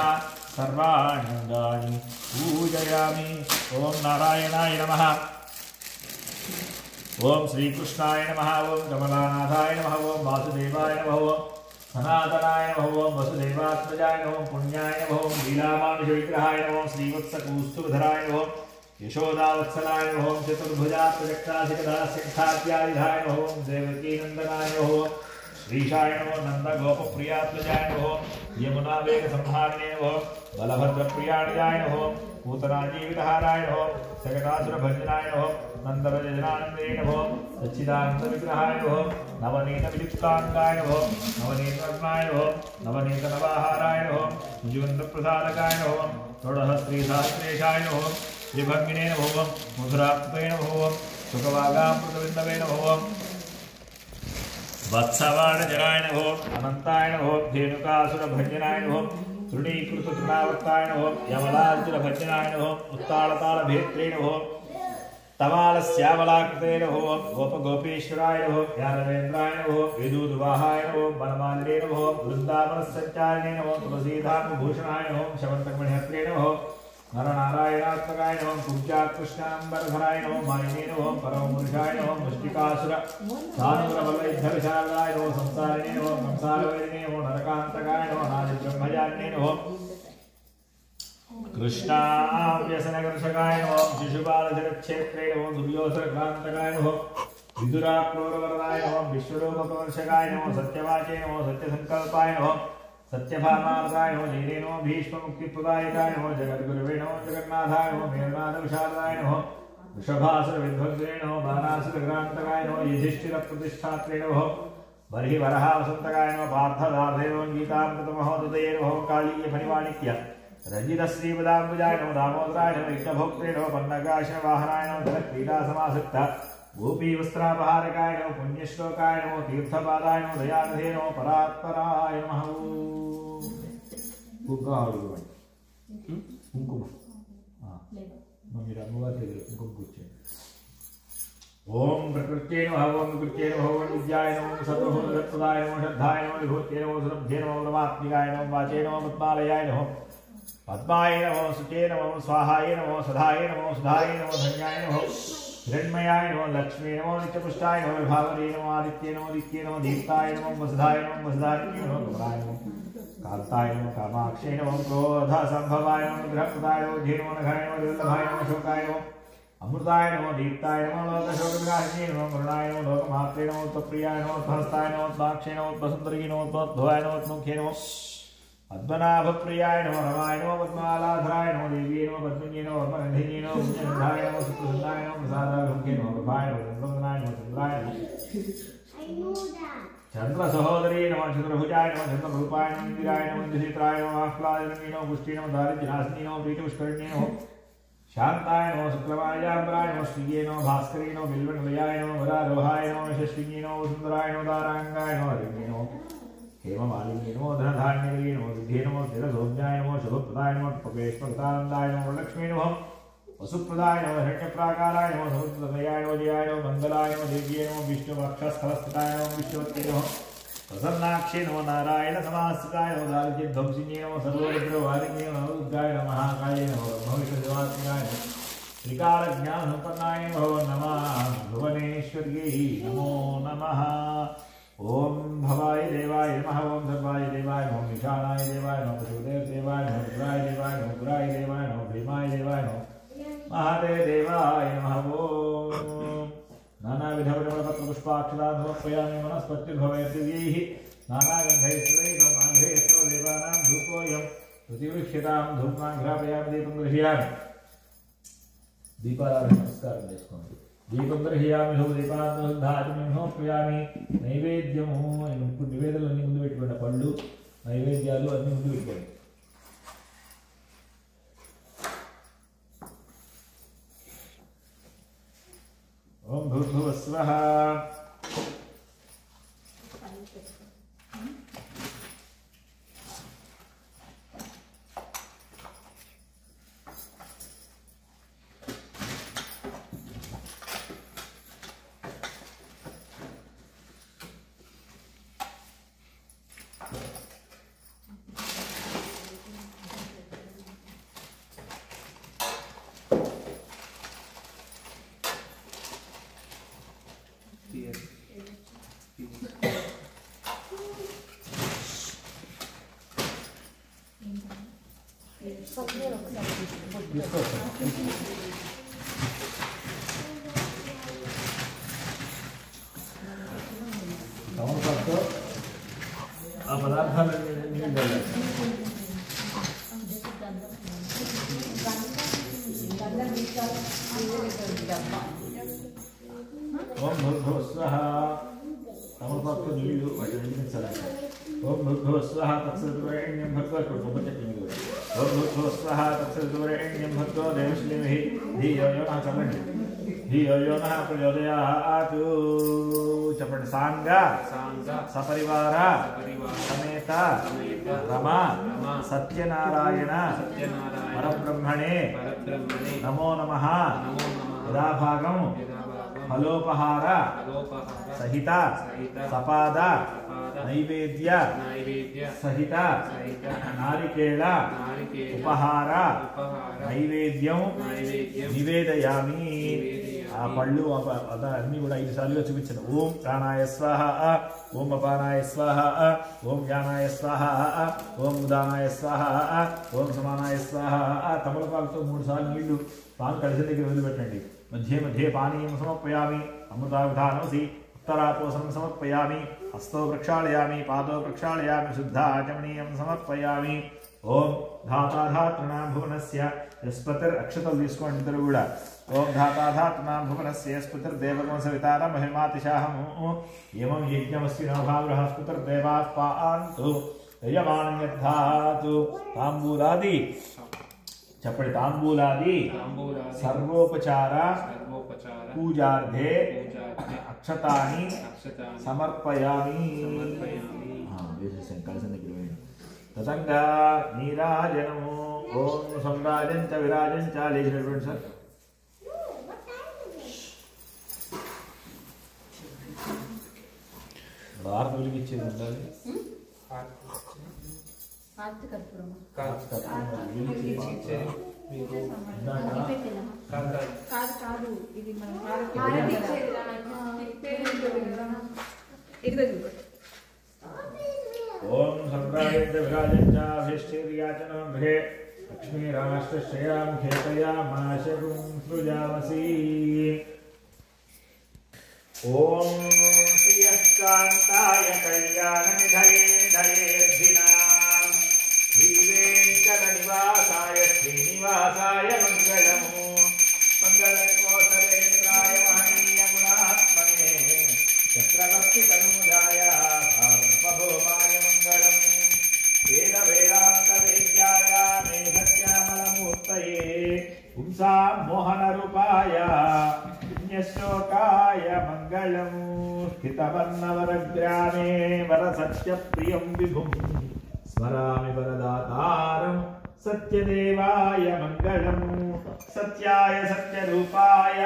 सर्वाण्यङ्गानि पूजयामि ओम नारायणाय नमः ओम श्रीकृष्णाय नमः ओम कमलानाथाय नमः ओम वासुदेवाय नमः ओम सनातनाय नमः ओम वसुदेवात्मजाय नमः ओम पुण्याय नमः ओम लीलामानुषविग्रहाय नमः ओम श्रीवत्सकौस्तुभधराय नमः ओम यशोदावत्सलाय नमः ओम चतुर्भुजात्मजक्तासिकदासिकथात्यादिधाय नमः ओम देवकीनन्दनाय नमः ओम श्रीशाय नमो नन्दगोपप्रियात्मजाय नमः ओम यमुनावेगसंहारिणे नमः ओम बलभद्रप्रियाणिजाय नमः ओम पूतनाजीवितहाराय नमः ओम सकटासुरभञ्जनाय नमः ओम नन्दव्रजनानन्दे नमः ओम सच्चिदानन्दविग्रहाय नमः ओम नवनीतविलिप्ताङ्गाय नमः ओम नवनीतरत्नाय नमः ओम नवनीतनवाहाराय नमः ओम निजुगन्धप्रसादकाय नमः ओम षोडशस्त्रीसहस्रेशाय नमः ओम श्रीभङ्गिने नमः ओम मधुरात्मते नमः ओम सुखवागामृतविन्दवे नमः ओम वत्सवाणजनाय नमः ओम अनन्ताय नमः ओम धेनुकासुरभञ्जनाय नमः ओम तृणीकृततृणावर्ताय नमः ओम यमलार्जुनभञ्जनाय नमः ओम उत्तालतालभेत्रे नमः ओम तमालस्यामलाकृते नमः ओम गोपगोपीश्वराय नमः ओम यादवेन्द्राय नमः ओम विदूदुवाहाय नमः ओम वनमालिने नमः ओम वृन्दावनसञ्चारिणे नमः ओम तुलसीधामभूषणाय नमः ओम शमन्तकमणिहत्रे नमः ओम नरनारायणात्मकाय नमः ओम कुब्जाकृष्णाम्बरधराय नमः ओम मालिने नमः ओम परमपुरुषाय नमः ओम मुष्टिकासुर दानवरवल्लभधरशालाय नमः ओम संसारिणे नमः ओम संसारवैरिणे नमः ओम नरकान्तकाय नमः ओम नादिब्रह्मजारिणे नमः ओम कृष्णाव्यसनकर्षकाय नमः ओम शिशुपालजगक्षेत्रे नमः ओम दुर्योधनक्रान्तकाय नमः ओम विदुराक्रूरवरदाय नमः ओम विश्वरूपकर्षकाय नमः ओम सत्यवाचे नमः ओम सत्यसंकल्पाय नमः ओम सत्यभामार्गाय नमः जयते नमः भीष्ममुक्तिप्रदायकाय नमः जगद्गुरुवे नमः जगन्नाथाय नमः मेरुनाथविशारदाय नमः वृषभासुरविध्वंसने नमः बाणासुरक्रान्तकाय नमः युधिष्ठिरप्रतिष्ठात्रे नमः बर्हिवरहावसन्तकाय नमः पार्थदार्थे नमः गीतामृतमहोदये नमः कालीयफणिमाणिक्य रजितश्रीपदाम्बुजाय नमः दामोदराय नमः यज्ञभोक्त्रे नमः पन्नगाशनवाहनाय नमः जलक्रीडासमासक्त गोपीवस्त्रापहारकाय नमः पुण्यश्लोकाय नमः तीर्थपादाय नमः दयानिधे नमः परात्पराय नमः कुंकुम మీరు అమ్మవారి దగ్గర ఇంకొక కూర్చోండి. ఓం ప్రకృత్యై నమః ఓం వికృత్యై నమః ఓం విద్యాయ నమః సర్వభూతప్రదాయ నమః శ్రద్ధాయ నమః విభూత్యై నమః సురభ్యై నమః పరమాత్మికాయ నమః వాచై నమః పద్మాలయాయ నమః పద్మాయ నమః సుచే నమః స్వాహాయ నమః సదాయ నమః సుధాయ నమః ధన్యాయ నమః हिरण्मयाय नमो लक्ष्मी नमो नित्यपुष्टाय नमो विभावरी नमो आदित्य नमो दित्ये नमो दीप्ताय नमो वसुधाय नमो वसुधारिण्ये नमो कमलाय नमो कांताय नमो कामाक्षय नमो क्रोध संभवाय नमो ग्रहप्रदाय नमो धीर नमो नघाय नमो दुर्लभाय नमो शोकाय नमो अमृताय नमो दीप्ताय नमो लोकशोकविनाशिने नमो करुणाय नमो लोकमात्रे नमो त्वप्रियाय नमो त्वहस्ताय नमो त्वाक्षय नमो त्वसुन्दरी नमो त्वद्भवाय नमो त्वमुखे नमो पद्मनाभप्रियाय नमो रमाय नमो पद्मालाधराय नमो देव्यै नमो पद्मिन्यै नमो पद्मगन्धिन्यै नमो पुण्यगन्धाय नमो सुप्रसन्नाय नमो प्रसादाभिमुख्यै नमो प्रभाय नमो चन्द्रवदनाय नमो चन्द्राय नमो चन्द्रसहोदरी नमो चन्द्रभुजाय नमो चन्द्ररूपाय नमो इन्दिराय नमो इन्दुचित्राय नमो आह्लादरण्यै नमो पुष्टि नमो दारिद्र्यनाशिनी नमो प्रीतिपुष्करिण्यै नमो शान्ताय नमो शुक्रमायाम्बराय नमो श्रिये नमो भास्करी नमो बिल्वनिलयाय नमो वरारोहाय नमो यशस्विन्यै नमो सुन्दराय नमो दाराङ्गाय नमो हरिण्यै नमो हेममालिन्ये नमो धनधान्यये नमो सिद्धे नमो स्थिरसौम्याय नमो शुभप्रदाय नमो पपेश्वरतानन्दाय नमो लक्ष्मी नमो वसुप्रदाय नमो हिरण्यप्राकाराय नमो समुद्रतनयाय नमो जयाय नमो मङ्गलाय नमो देव्ये नमो विष्णुवक्षस्थलस्थिताय नमो विष्णुवत्यै नमो प्रसन्नाक्षे नमो नारायण समास्थिताय नमो दारिद्र्यध्वंसिन्ये नमो सर्वोपद्रववारिण्ये नमो रुद्राय नमः महाकाय नमो भविष्यदेवात्मकाय नमो त्रिकालज्ञानसम्पन्नाय नमो नमः भुवनेश्वर्यै नमो नमः ओम भवाय देवाय नमः ओम सर्वाय देवाय नमः निशानाय देवाय नमः पशुदेव देवाय नमः रुद्राय देवाय नमः गुराय देवाय नमः भीमाय देवाय नमः महादेव देवाय नमः ओम नानाविधपत्रपुष्पाक्षरान् समर्पयामि वनस्पतिर्भवेद्दिव्यैः नानागन्धैः माघ्रेयस्रो देवानां धूपोऽयं प्रतिवृक्ष्यतां धूपां घ्रापयामि दीपं गृह्णामि दीपाराधన నమస్కారం చేసుకోండి దీపం దర్శయామి దీపాన్ని సమర్పయామి నైవేద్యము ఇప్పుడు నివేదనలు అన్ని ముందు పెట్టుకోండి పళ్ళు నైవేద్యాలు అన్ని ముందు పెట్టుకోండి ఓం భూర్భువః స్వః ఆ పదార్థాలన్నీ ఓం భూర్భువః స్వః తమపక్కు నీళ్ళు వడ్డించాలి ఓం భూర్భువః స్వః తత్సవితుర్వరేణ్యం భర్గో కుటుంబచక్రమిది ఓం భూర్భువః స్వః తత్సవితుర్వరేణ్యం భర్గో దేవశ్రీమహి ధియో యో నః చల్లండి ధియో యో నః ప్రచోదయాతు చెప్పండి సాంగ సపరివార సమేత రమ సత్యనారాయణ పరబ్రహ్మణే నమో నమః యథాభాగం ఫలోపహార సహిత సపాద నైవేద్య సహిత నారికేళ ఉపహార నైవేద్యం నివేదయామి ఆ పళ్ళు అన్నీ కూడా 5 సార్లుగా చూపించాను ఓం ప్రాణాయ స్వాహ ఓం అపానాయ స్వాహ ఓం జ్ఞానాయ స్వాహ ఓం ఉదానాయ స్వాహ ఓం సమానాయ స్వాహ తమలపాకుతో 3 సార్లు నీళ్లు పాలు కలిసిన దగ్గర వదిలిపెట్టండి मध्ये मध्ये पानीयं समर्पयामि अमृताविधानमसि उत्तरापोषणं समर्पयामि हस्तौ प्रक्षालयामि पादौ प्रक्षालयामि शुद्धाचमनीयं समर्पयामि ओम धाताधातॄणां भुवनस्य यस्पतिरक्षतं తీసుకోండి ఇద్దరు కూడా ఓం धाताधातॄणां भुवनस्य यस्पतिर्देवगं सवितारं महिमातिशाहम् एवं यज्ञमस्ति नवभावृहस्पतिर्देवाः पान्तु यजमानं यद्धातु ताम्बूलादि చెప్పండి తాంబూలాది సర్వోపచార పూజార్థే అక్షతాని సమర్పయామి కలిసిన దగ్గర తతంగా నీరాజనము ఓం సంరాజంచ విరాజంచ లేచినటువంటి సార్ ఆరు వెలిగించేది ఉండాలి. ఓం సంప్రాయంతవిరాజంచాభిష్టిర్యాచనం భే లక్ష్మీరాష్ట్రశ్రయాముఖేతయామాశగుం సృజామసి. ఓం శ్రీయకాంతాయ కళ్యాణనిధయే నిధయేర్ధినాం శ్రీవేంకటనివాసాయ శ్రీనివాసాయ మంగళము. మంగళకోసలేంద్రాయ మహనీయగుణాత్మనే చక్రవర్తితనూజాయ సార్వభౌమాయ మంగళం. వేద వేదాంత వేద్యాయ మేఘశ్యామలమూర్తయే పుంసా మోహనరూపాయ పుణ్యశ్లోకాయ మంగళం. స్థితవన్నవరగ్రామే వరసత్యప్రియం విభుం స్మరామి వరదాతారం సత్యదేవాయ మంగళం. సత్యాయ సత్యరూపాయ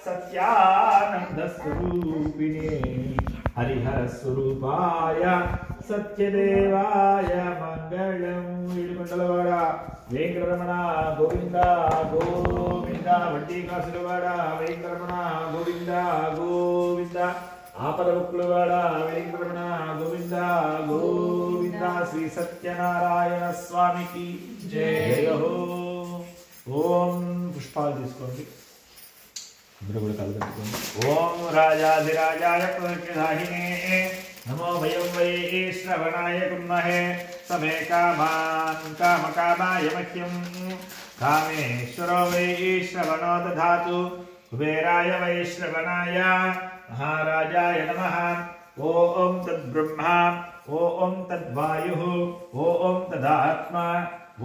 సత్యానందస్వరూపిణే హరిహరస్వరూపాయ సత్యదేవాయ మంగళం. ఇడుకొండలవాడ వెంకటరమణ గోవింద గోవింద. వడ్డీకాసులవాడ వెంకటరమణ గోవింద గోవింద. ఆపదముక్కులవాడ వెంకటరమణ గోవింద గోవింద. శ్రీ సత్యనారాయణ స్వామికి జయ హో. ఓం పుష్పాలు తీసుకోండి. ఇందులో కూడా కలగట్టుకోండి. ఓం రాజాధిరాజాయ ప్రదాహినే నమో భయం వై శ్రవణాయ కుర్మహే సమే కామాన్ కామకామాయ మహ్యం కామేశ్వరో వై శ్రవణో దధాతు కుబేరాయ వై శ్రవణాయ మహారాజాయ నమః. ఓం తద్బ్రహ్మా ఓం తద్వాయుః ఓం తదాత్మా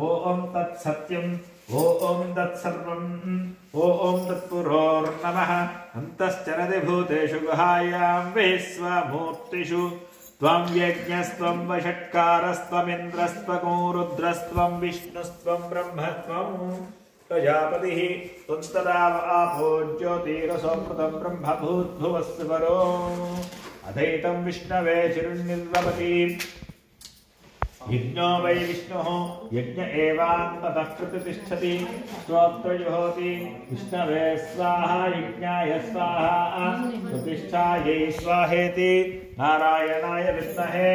ఓం తత్సత్యం ఓం తత్సర్వం ఓం తత్పురోర్నమః. అంతశ్చరతి భూతేషు గుహాయాం విశ్వమూర్తిషు త్వం యజ్ఞస్త్వం వషట్కారస్త్వమింద్రస్త్వం రుద్రస్త్వం విష్ణుస్త్వం బ్రహ్మత్వం ప్రజాపతిః త్వం తదా ఆపో జ్యోతిరసోమృతం బ్రహ్మభూద్భువస్సు పరో అధైతం విష్ణవే చిరుర్నిర్వపతి. यज्ञो वै विष्णुः यज्ञ एवान्ततः प्रतिष्ठति स्तोत्रजुहोति विष्णवे स्वाहा यज्ञाय स्वाहा प्रतिष्ठायै स्वाहेति. नारायणाय विद्महे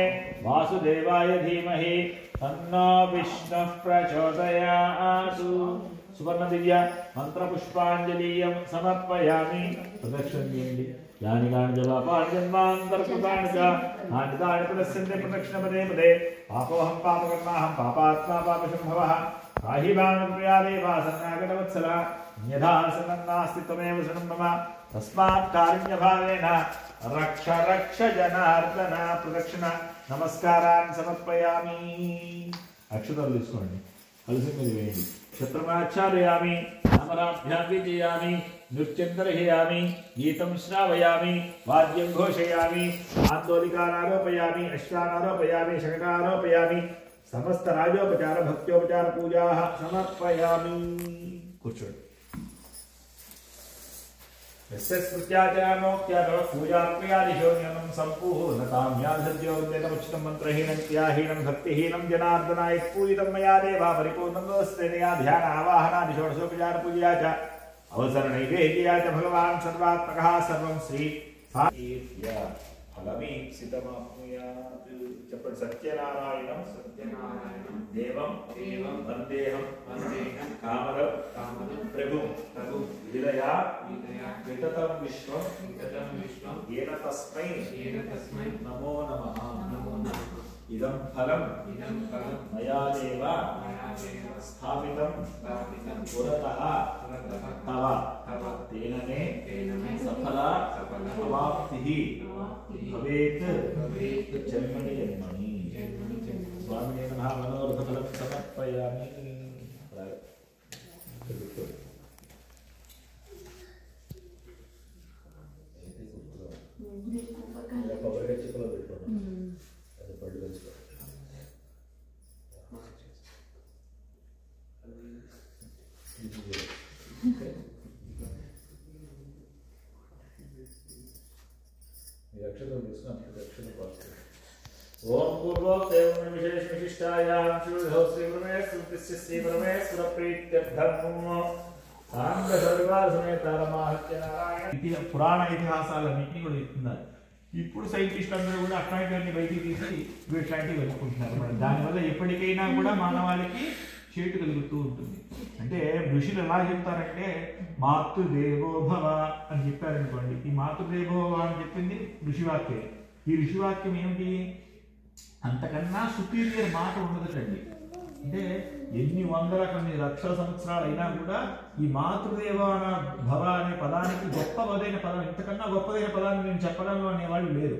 वासुदेवाय धीमहि तन्नो विष्णुः प्रचोदयात्. सुवर्ण दिव्य मंत्र पुष्पांजलियं समर्पयामि. प्रदक्षिणं చేయండి. यानि कानि जपापानि जन्मान्तरकृतानि च तानि तानि प्रदस्यन्ते प्रदक्षिणपदे पदे. पापोऽहं पापकर्माहं पापात्मा पापसम्भवः पाहि मां प्रियादेवा शरणागतवत्सल. अन्यथा शरणं नास्ति त्वमेव शरणं मम तस्मात् कारुण्यभावेन रक्ष रक्ष जनार्दन. प्रदक्षिण नमस्कारान् समर्पयामि. अक्षताలు తీసుకోండి. కలిసి మీద వేయండి. छत्रमाच्छादयामि नामराभ्यां विजयामि नृत्यं दर्शयामि गीतं श्रावयामि वाद्यं घोषयामि आन्दोलिकानारोपयामि अश्वानारोपयामि शकटारोपयामि समस्त राजोपचार भक्त्योपचार पूजाः समर्पयामि. కూర్చోండి. पूजाप्रियादिशोन्यनं सम्पूर्णतां यादृद्योद्यतमुचितं मन्त्रहीनं क्रियाहीनं भक्तिहीनं जनार्दनाय पूजितं मया देवा परिपूर्णं दोस्तेनया ध्यान आवाहनादिषोडशोपचार पूजया च अवसरणैवेद्या च भगवान् सर्वात्मकः सर्वं श्री फलमीप्सितमाप्नुयात्. చెప్పండి. సత్యనారాయణం సత్యనారాయణం దేవం దేవం వందేహం వందేహం కామదం కామదం ప్రభుం ప్రభుం విలయా విలయా వితతం విశ్వం వితతం విశ్వం ఏన తస్మై నమో నమః నమో నమః. ఇదం ఫలం మయా దేవ స్థాపితం పురతః తవ తేన మే సఫల అవాప్తిః భవేత్ జన్మని జన్మని. స్వామినే నమః. మనోరథఫలం సమర్పయామి. కొబ్బరికాయ చిప్పలో పెట్టుకోండి. అది పళ్ళు వేసుకోండి. మీరు అక్షరం తీసుకుని అక్షరం పాస్ प्रतिष्ठायां श्रीविधौ श्रीपरमेश्वरस्य श्रीपरमेश्वरप्रीत्यर्थम् ఇది పురాణ ఇతిహాసాలన్నింటినీ కూడా ఇస్తున్నారు. ఇప్పుడు సైంటిస్ట్ అందరూ కూడా అట్లాంటివన్నీ బయటికి తీసి ఇట్లాంటివి వెతుక్కుంటున్నారు. దానివల్ల ఎప్పటికైనా కూడా మానవాళికి చేటు కలుగుతూ ఉంటుంది. అంటే ఋషులు ఎలా చెప్తారంటే మాతృదేవో భవ అని చెప్పారనుకోండి. ఈ మాతృదేవో భవ అని చెప్పింది ఋషివాక్యం. ఈ ఋషివాక్యం ఏమిటి? అంతకన్నా సుపీరియర్ మాట ఉండదుటండి. అంటే ఎన్ని వందల కొన్ని లక్షల సంవత్సరాలు అయినా కూడా ఈ మాతృదేవాన భవ అనే పదానికి గొప్పదైన పదం, ఇంతకన్నా గొప్పదైన పదాన్ని నేను చెప్పగలను అనేవాళ్ళు లేరు.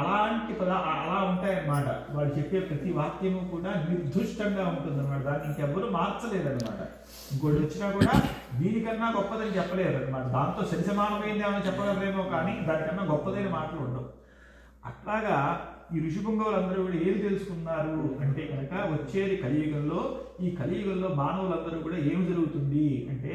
అలాంటి అలా ఉంటాయన్నమాట. వాళ్ళు చెప్పే ప్రతి వాక్యము కూడా నిర్దుష్టంగా ఉంటుందన్నమాట. దాన్ని ఇంకెవ్వరూ మార్చలేదన్నమాట. ఇంకోటి వచ్చినా కూడా దీనికన్నా గొప్పదని చెప్పలేరు అనమాట. దాంతో సరిసమానమైంది ఏమైనా చెప్పగలరేమో కానీ దానికన్నా గొప్పదైన మాటలు ఉండవు. అట్లాగా ఈ ఋషిపుంగవులందరూ కూడా ఏమి తెలుసుకున్నారు అంటే కనుక వచ్చేది కలియుగంలో. ఈ కలియుగంలో మానవులందరూ కూడా ఏమి జరుగుతుంది అంటే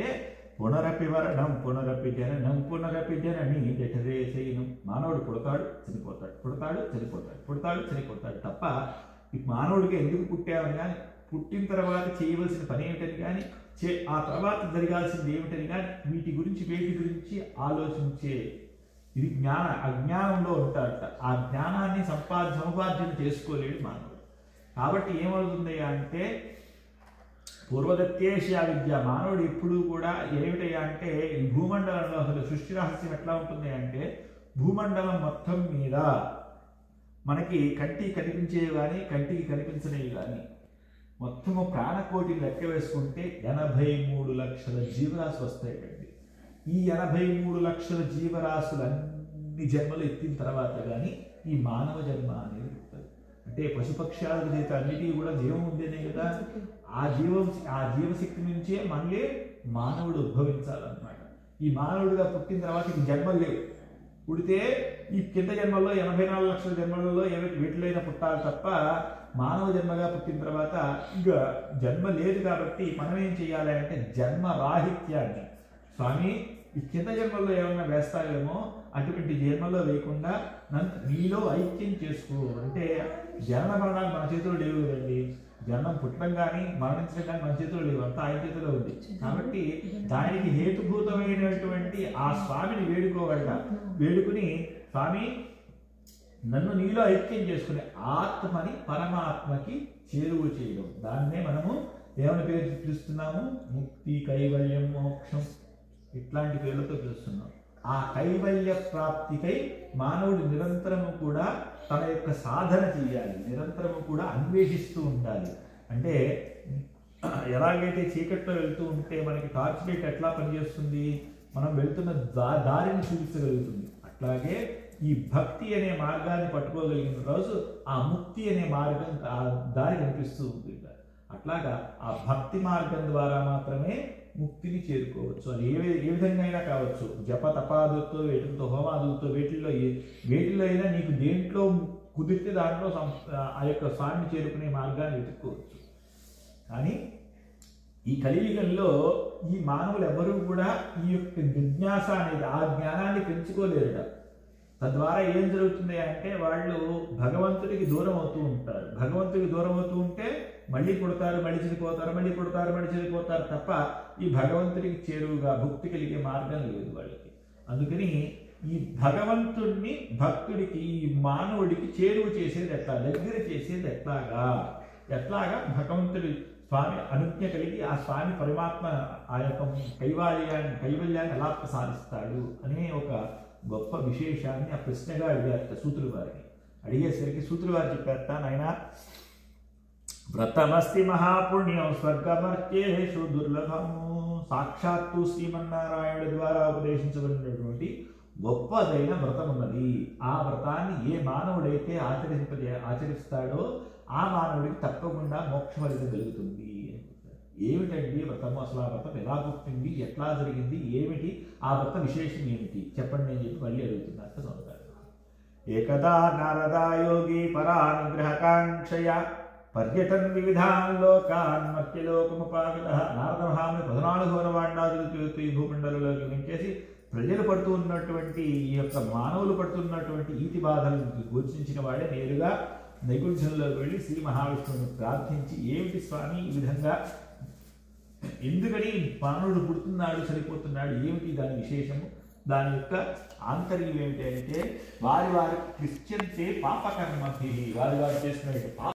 పునరపి వరణం పునరపి జననం పునరపి జనని జఠరేశయనం. మానవుడు పుడతాడు చనిపోతాడు, పుడతాడు చనిపోతాడు, పుడతాడు చనిపోతాడు తప్ప ఈ మానవుడికి ఎందుకు పుట్టామని కానీ, పుట్టిన తర్వాత చేయవలసిన పని ఏమిటని కానీ, ఆ తర్వాత జరగాల్సింది ఏమిటని కానీ వీటి గురించి ఆలోచించే ఇది అజ్ఞానంలో ఉంటాడట. ఆ జ్ఞానాన్ని సముపార్జన చేసుకోలేడు మానవుడు. కాబట్టి ఏమవుతుంది అంటే పూర్వదత్యేషియా విద్య. మానవుడు ఎప్పుడు కూడా ఏమిటయ్యా అంటే ఈ భూమండలంలో అసలు సృష్టి రహస్యం ఎట్లా ఉంటుంది అంటే భూమండలం మొత్తం మీద మనకి కంటికి కనిపించేవి కానీ కంటికి కనిపించనివి కానీ మొత్తము ప్రాణకోటిని లెక్క వేసుకుంటే 83 లక్షల జీవరాశులు వస్తాయండి. ఈ 83 లక్షల జీవరాశులన్ని జన్మలు ఎత్తిన తర్వాత కానీ ఈ మానవ జన్మ అనేది ఉంటుంది. అంటే పశుపక్షాల చేత అన్నిటికీ కూడా జీవం ఉందేనే కదా. ఆ జీవశక్తి నుంచే మళ్ళీ మానవుడు ఉద్భవించాలన్నమాట. ఈ మానవుడిగా పుట్టిన తర్వాత ఈ జన్మలు లేవు. పుడితే ఈ కింద జన్మల్లో 84 లక్షల జన్మలలో వీటిలైనా పుట్టాలి తప్ప మానవ జన్మగా పుట్టిన తర్వాత ఇంకా జన్మ లేదు. కాబట్టి మనం ఏం చేయాలి అంటే జన్మ రాహిత్యాన్ని స్వామి ఈ కింద జన్మల్లో ఏమైనా వేస్తాయేమో అటువంటి జన్మలో వేయకుండా నీలో ఐక్యం చేసుకో. అంటే జనన మరణాలు మన చేతిలో లేవు కదండి. జన్మం పుట్టడం కానీ మరణించడం కానీ మన చేతిలో లేవు, అంతా ఆయన చేతిలో ఉంది. కాబట్టి దానికి హేతుభూతమైనటువంటి ఆ స్వామిని వేడుకుని స్వామి నన్ను నీలో ఐక్యం చేసుకుని ఆత్మని పరమాత్మకి చేరువు చేయడం. దాన్నే మనము ఏమని పేరు పిలుస్తున్నాము? ముక్తి, కైవల్యం, మోక్షం ఇట్లాంటి పేర్లతో పిలుస్తున్నాం. ఆ కైవల్య ప్రాప్తికై మానవుడు నిరంతరము కూడా తన యొక్క సాధన చేయాలి, నిరంతరము కూడా అన్వేషిస్తూ ఉండాలి. అంటే ఎలాగైతే చీకట్లో వెళ్తూ ఉంటే మనకి టార్చ్ లైట్ ఎట్లా పనిచేస్తుంది, మనం వెళ్తున్న దారిని చూపించగలుగుతుంది. అట్లాగే ఈ భక్తి అనే మార్గాన్ని పట్టుకోగలిగిన రోజు ఆ ముక్తి అనే మార్గం ఆ దారి కనిపిస్తూ ఉంటుంది. అట్లాగా ఆ భక్తి మార్గం ద్వారా మాత్రమే ముక్తిని చేరుకోవచ్చు. అది ఏ విధంగా అయినా కావచ్చు. జప తపాదులతో వేటితో హోమాదులతో వేటిల్లో అయినా నీకు దేంట్లో కుదిరితే దాంట్లో ఆ యొక్క స్వామిని చేరుకునే మార్గాన్ని వెతుక్కోవచ్చు. కానీ ఈ కలియుగంలో ఈ మానవులు ఎవరూ కూడా ఈ యొక్క జిజ్ఞాస అనేది ఆ జ్ఞానాన్ని పెంచుకోలేరుట. తద్వారా ఏం జరుగుతుంది అంటే వాళ్ళు భగవంతుడికి దూరం అవుతూ ఉంటారు. భగవంతుడికి దూరం అవుతూ ఉంటే మళ్ళీ పుడతారు, మళ్ళీ చనిపోతారు, మళ్ళీ పుడతారు, మళ్ళీ చనిపోతారు తప్ప ఈ భగవంతుడికి చేరువుగా భక్తి కలిగే మార్గం లేదు వాళ్ళకి. అందుకని ఈ భగవంతుడిని భక్తుడికి ఈ మానవుడికి చేరువు చేసేది ఎట్లా, దగ్గర చేసేది ఎట్లాగా భగవంతుడి స్వామి అనుజ్ఞ కలిగి ఆ స్వామి పరమాత్మ ఆ యొక్క కైవల్యాన్ని ఎలా ప్రసాదిస్తాడు అనే ఒక గొప్ప విశేషాన్ని ఆ ప్రశ్నగా అడిగారట సూతులు వారిని. అడిగేసరికి సూతులు వారు చెప్పారట, నాయన వ్రతమస్తి మహాపుణ్యం స్వర్గమర్త్యేషు దుర్లభము. సాక్షాత్తు శ్రీమన్నారాయణుడి ద్వారా ఉపదేశించబడినటువంటి గొప్పదైన వ్రతం ఉన్నది. ఆ వ్రతాన్ని ఏ మానవుడైతే ఆచరిస్తాడో ఆ మానవుడికి తప్పకుండా మోక్షం అనేది కలుగుతుంది. ఏమిటండి వ్రతము, అసలు ఆ వ్రతం ఎలా పుట్టింది, ఎట్లా జరిగింది, ఏమిటి ఆ వ్రత విశేషం ఏమిటి చెప్పండి అని చెప్పి మళ్ళీ అడుగుతున్నారు సోదరుడు. ఏకదా నారదా యోగి పరానుగ్రహకాంక్షయ పర్యటన్ వివిధాన్ లోకాన్ మత్యలోకముపాగత. నారద మహాముని 14 ఘోరవాండాదులతో ఈ భూమండలంలోకి వెంచేసి ప్రజలు పడుతూ ఉన్నటువంటి ఈ యొక్క మానవులు పడుతున్నటువంటి ఈతి బాధలను గుర్తించిన వాడే నేరుగా నైకుంఠంలోకి వెళ్ళి శ్రీ మహావిష్ణువుని ప్రార్థించి ఏమిటి స్వామి ఈ విధంగా ఎందుకని మానవుడు పుడుతున్నాడు చనిపోతున్నాడు ఏమిటి దాని విశేషము దాని యొక్క ఆంతర్యం ఏమిటి అంటే వారి వారి క్రిస్టియన్సే పాపకర్మభి వారి వారు చేసిన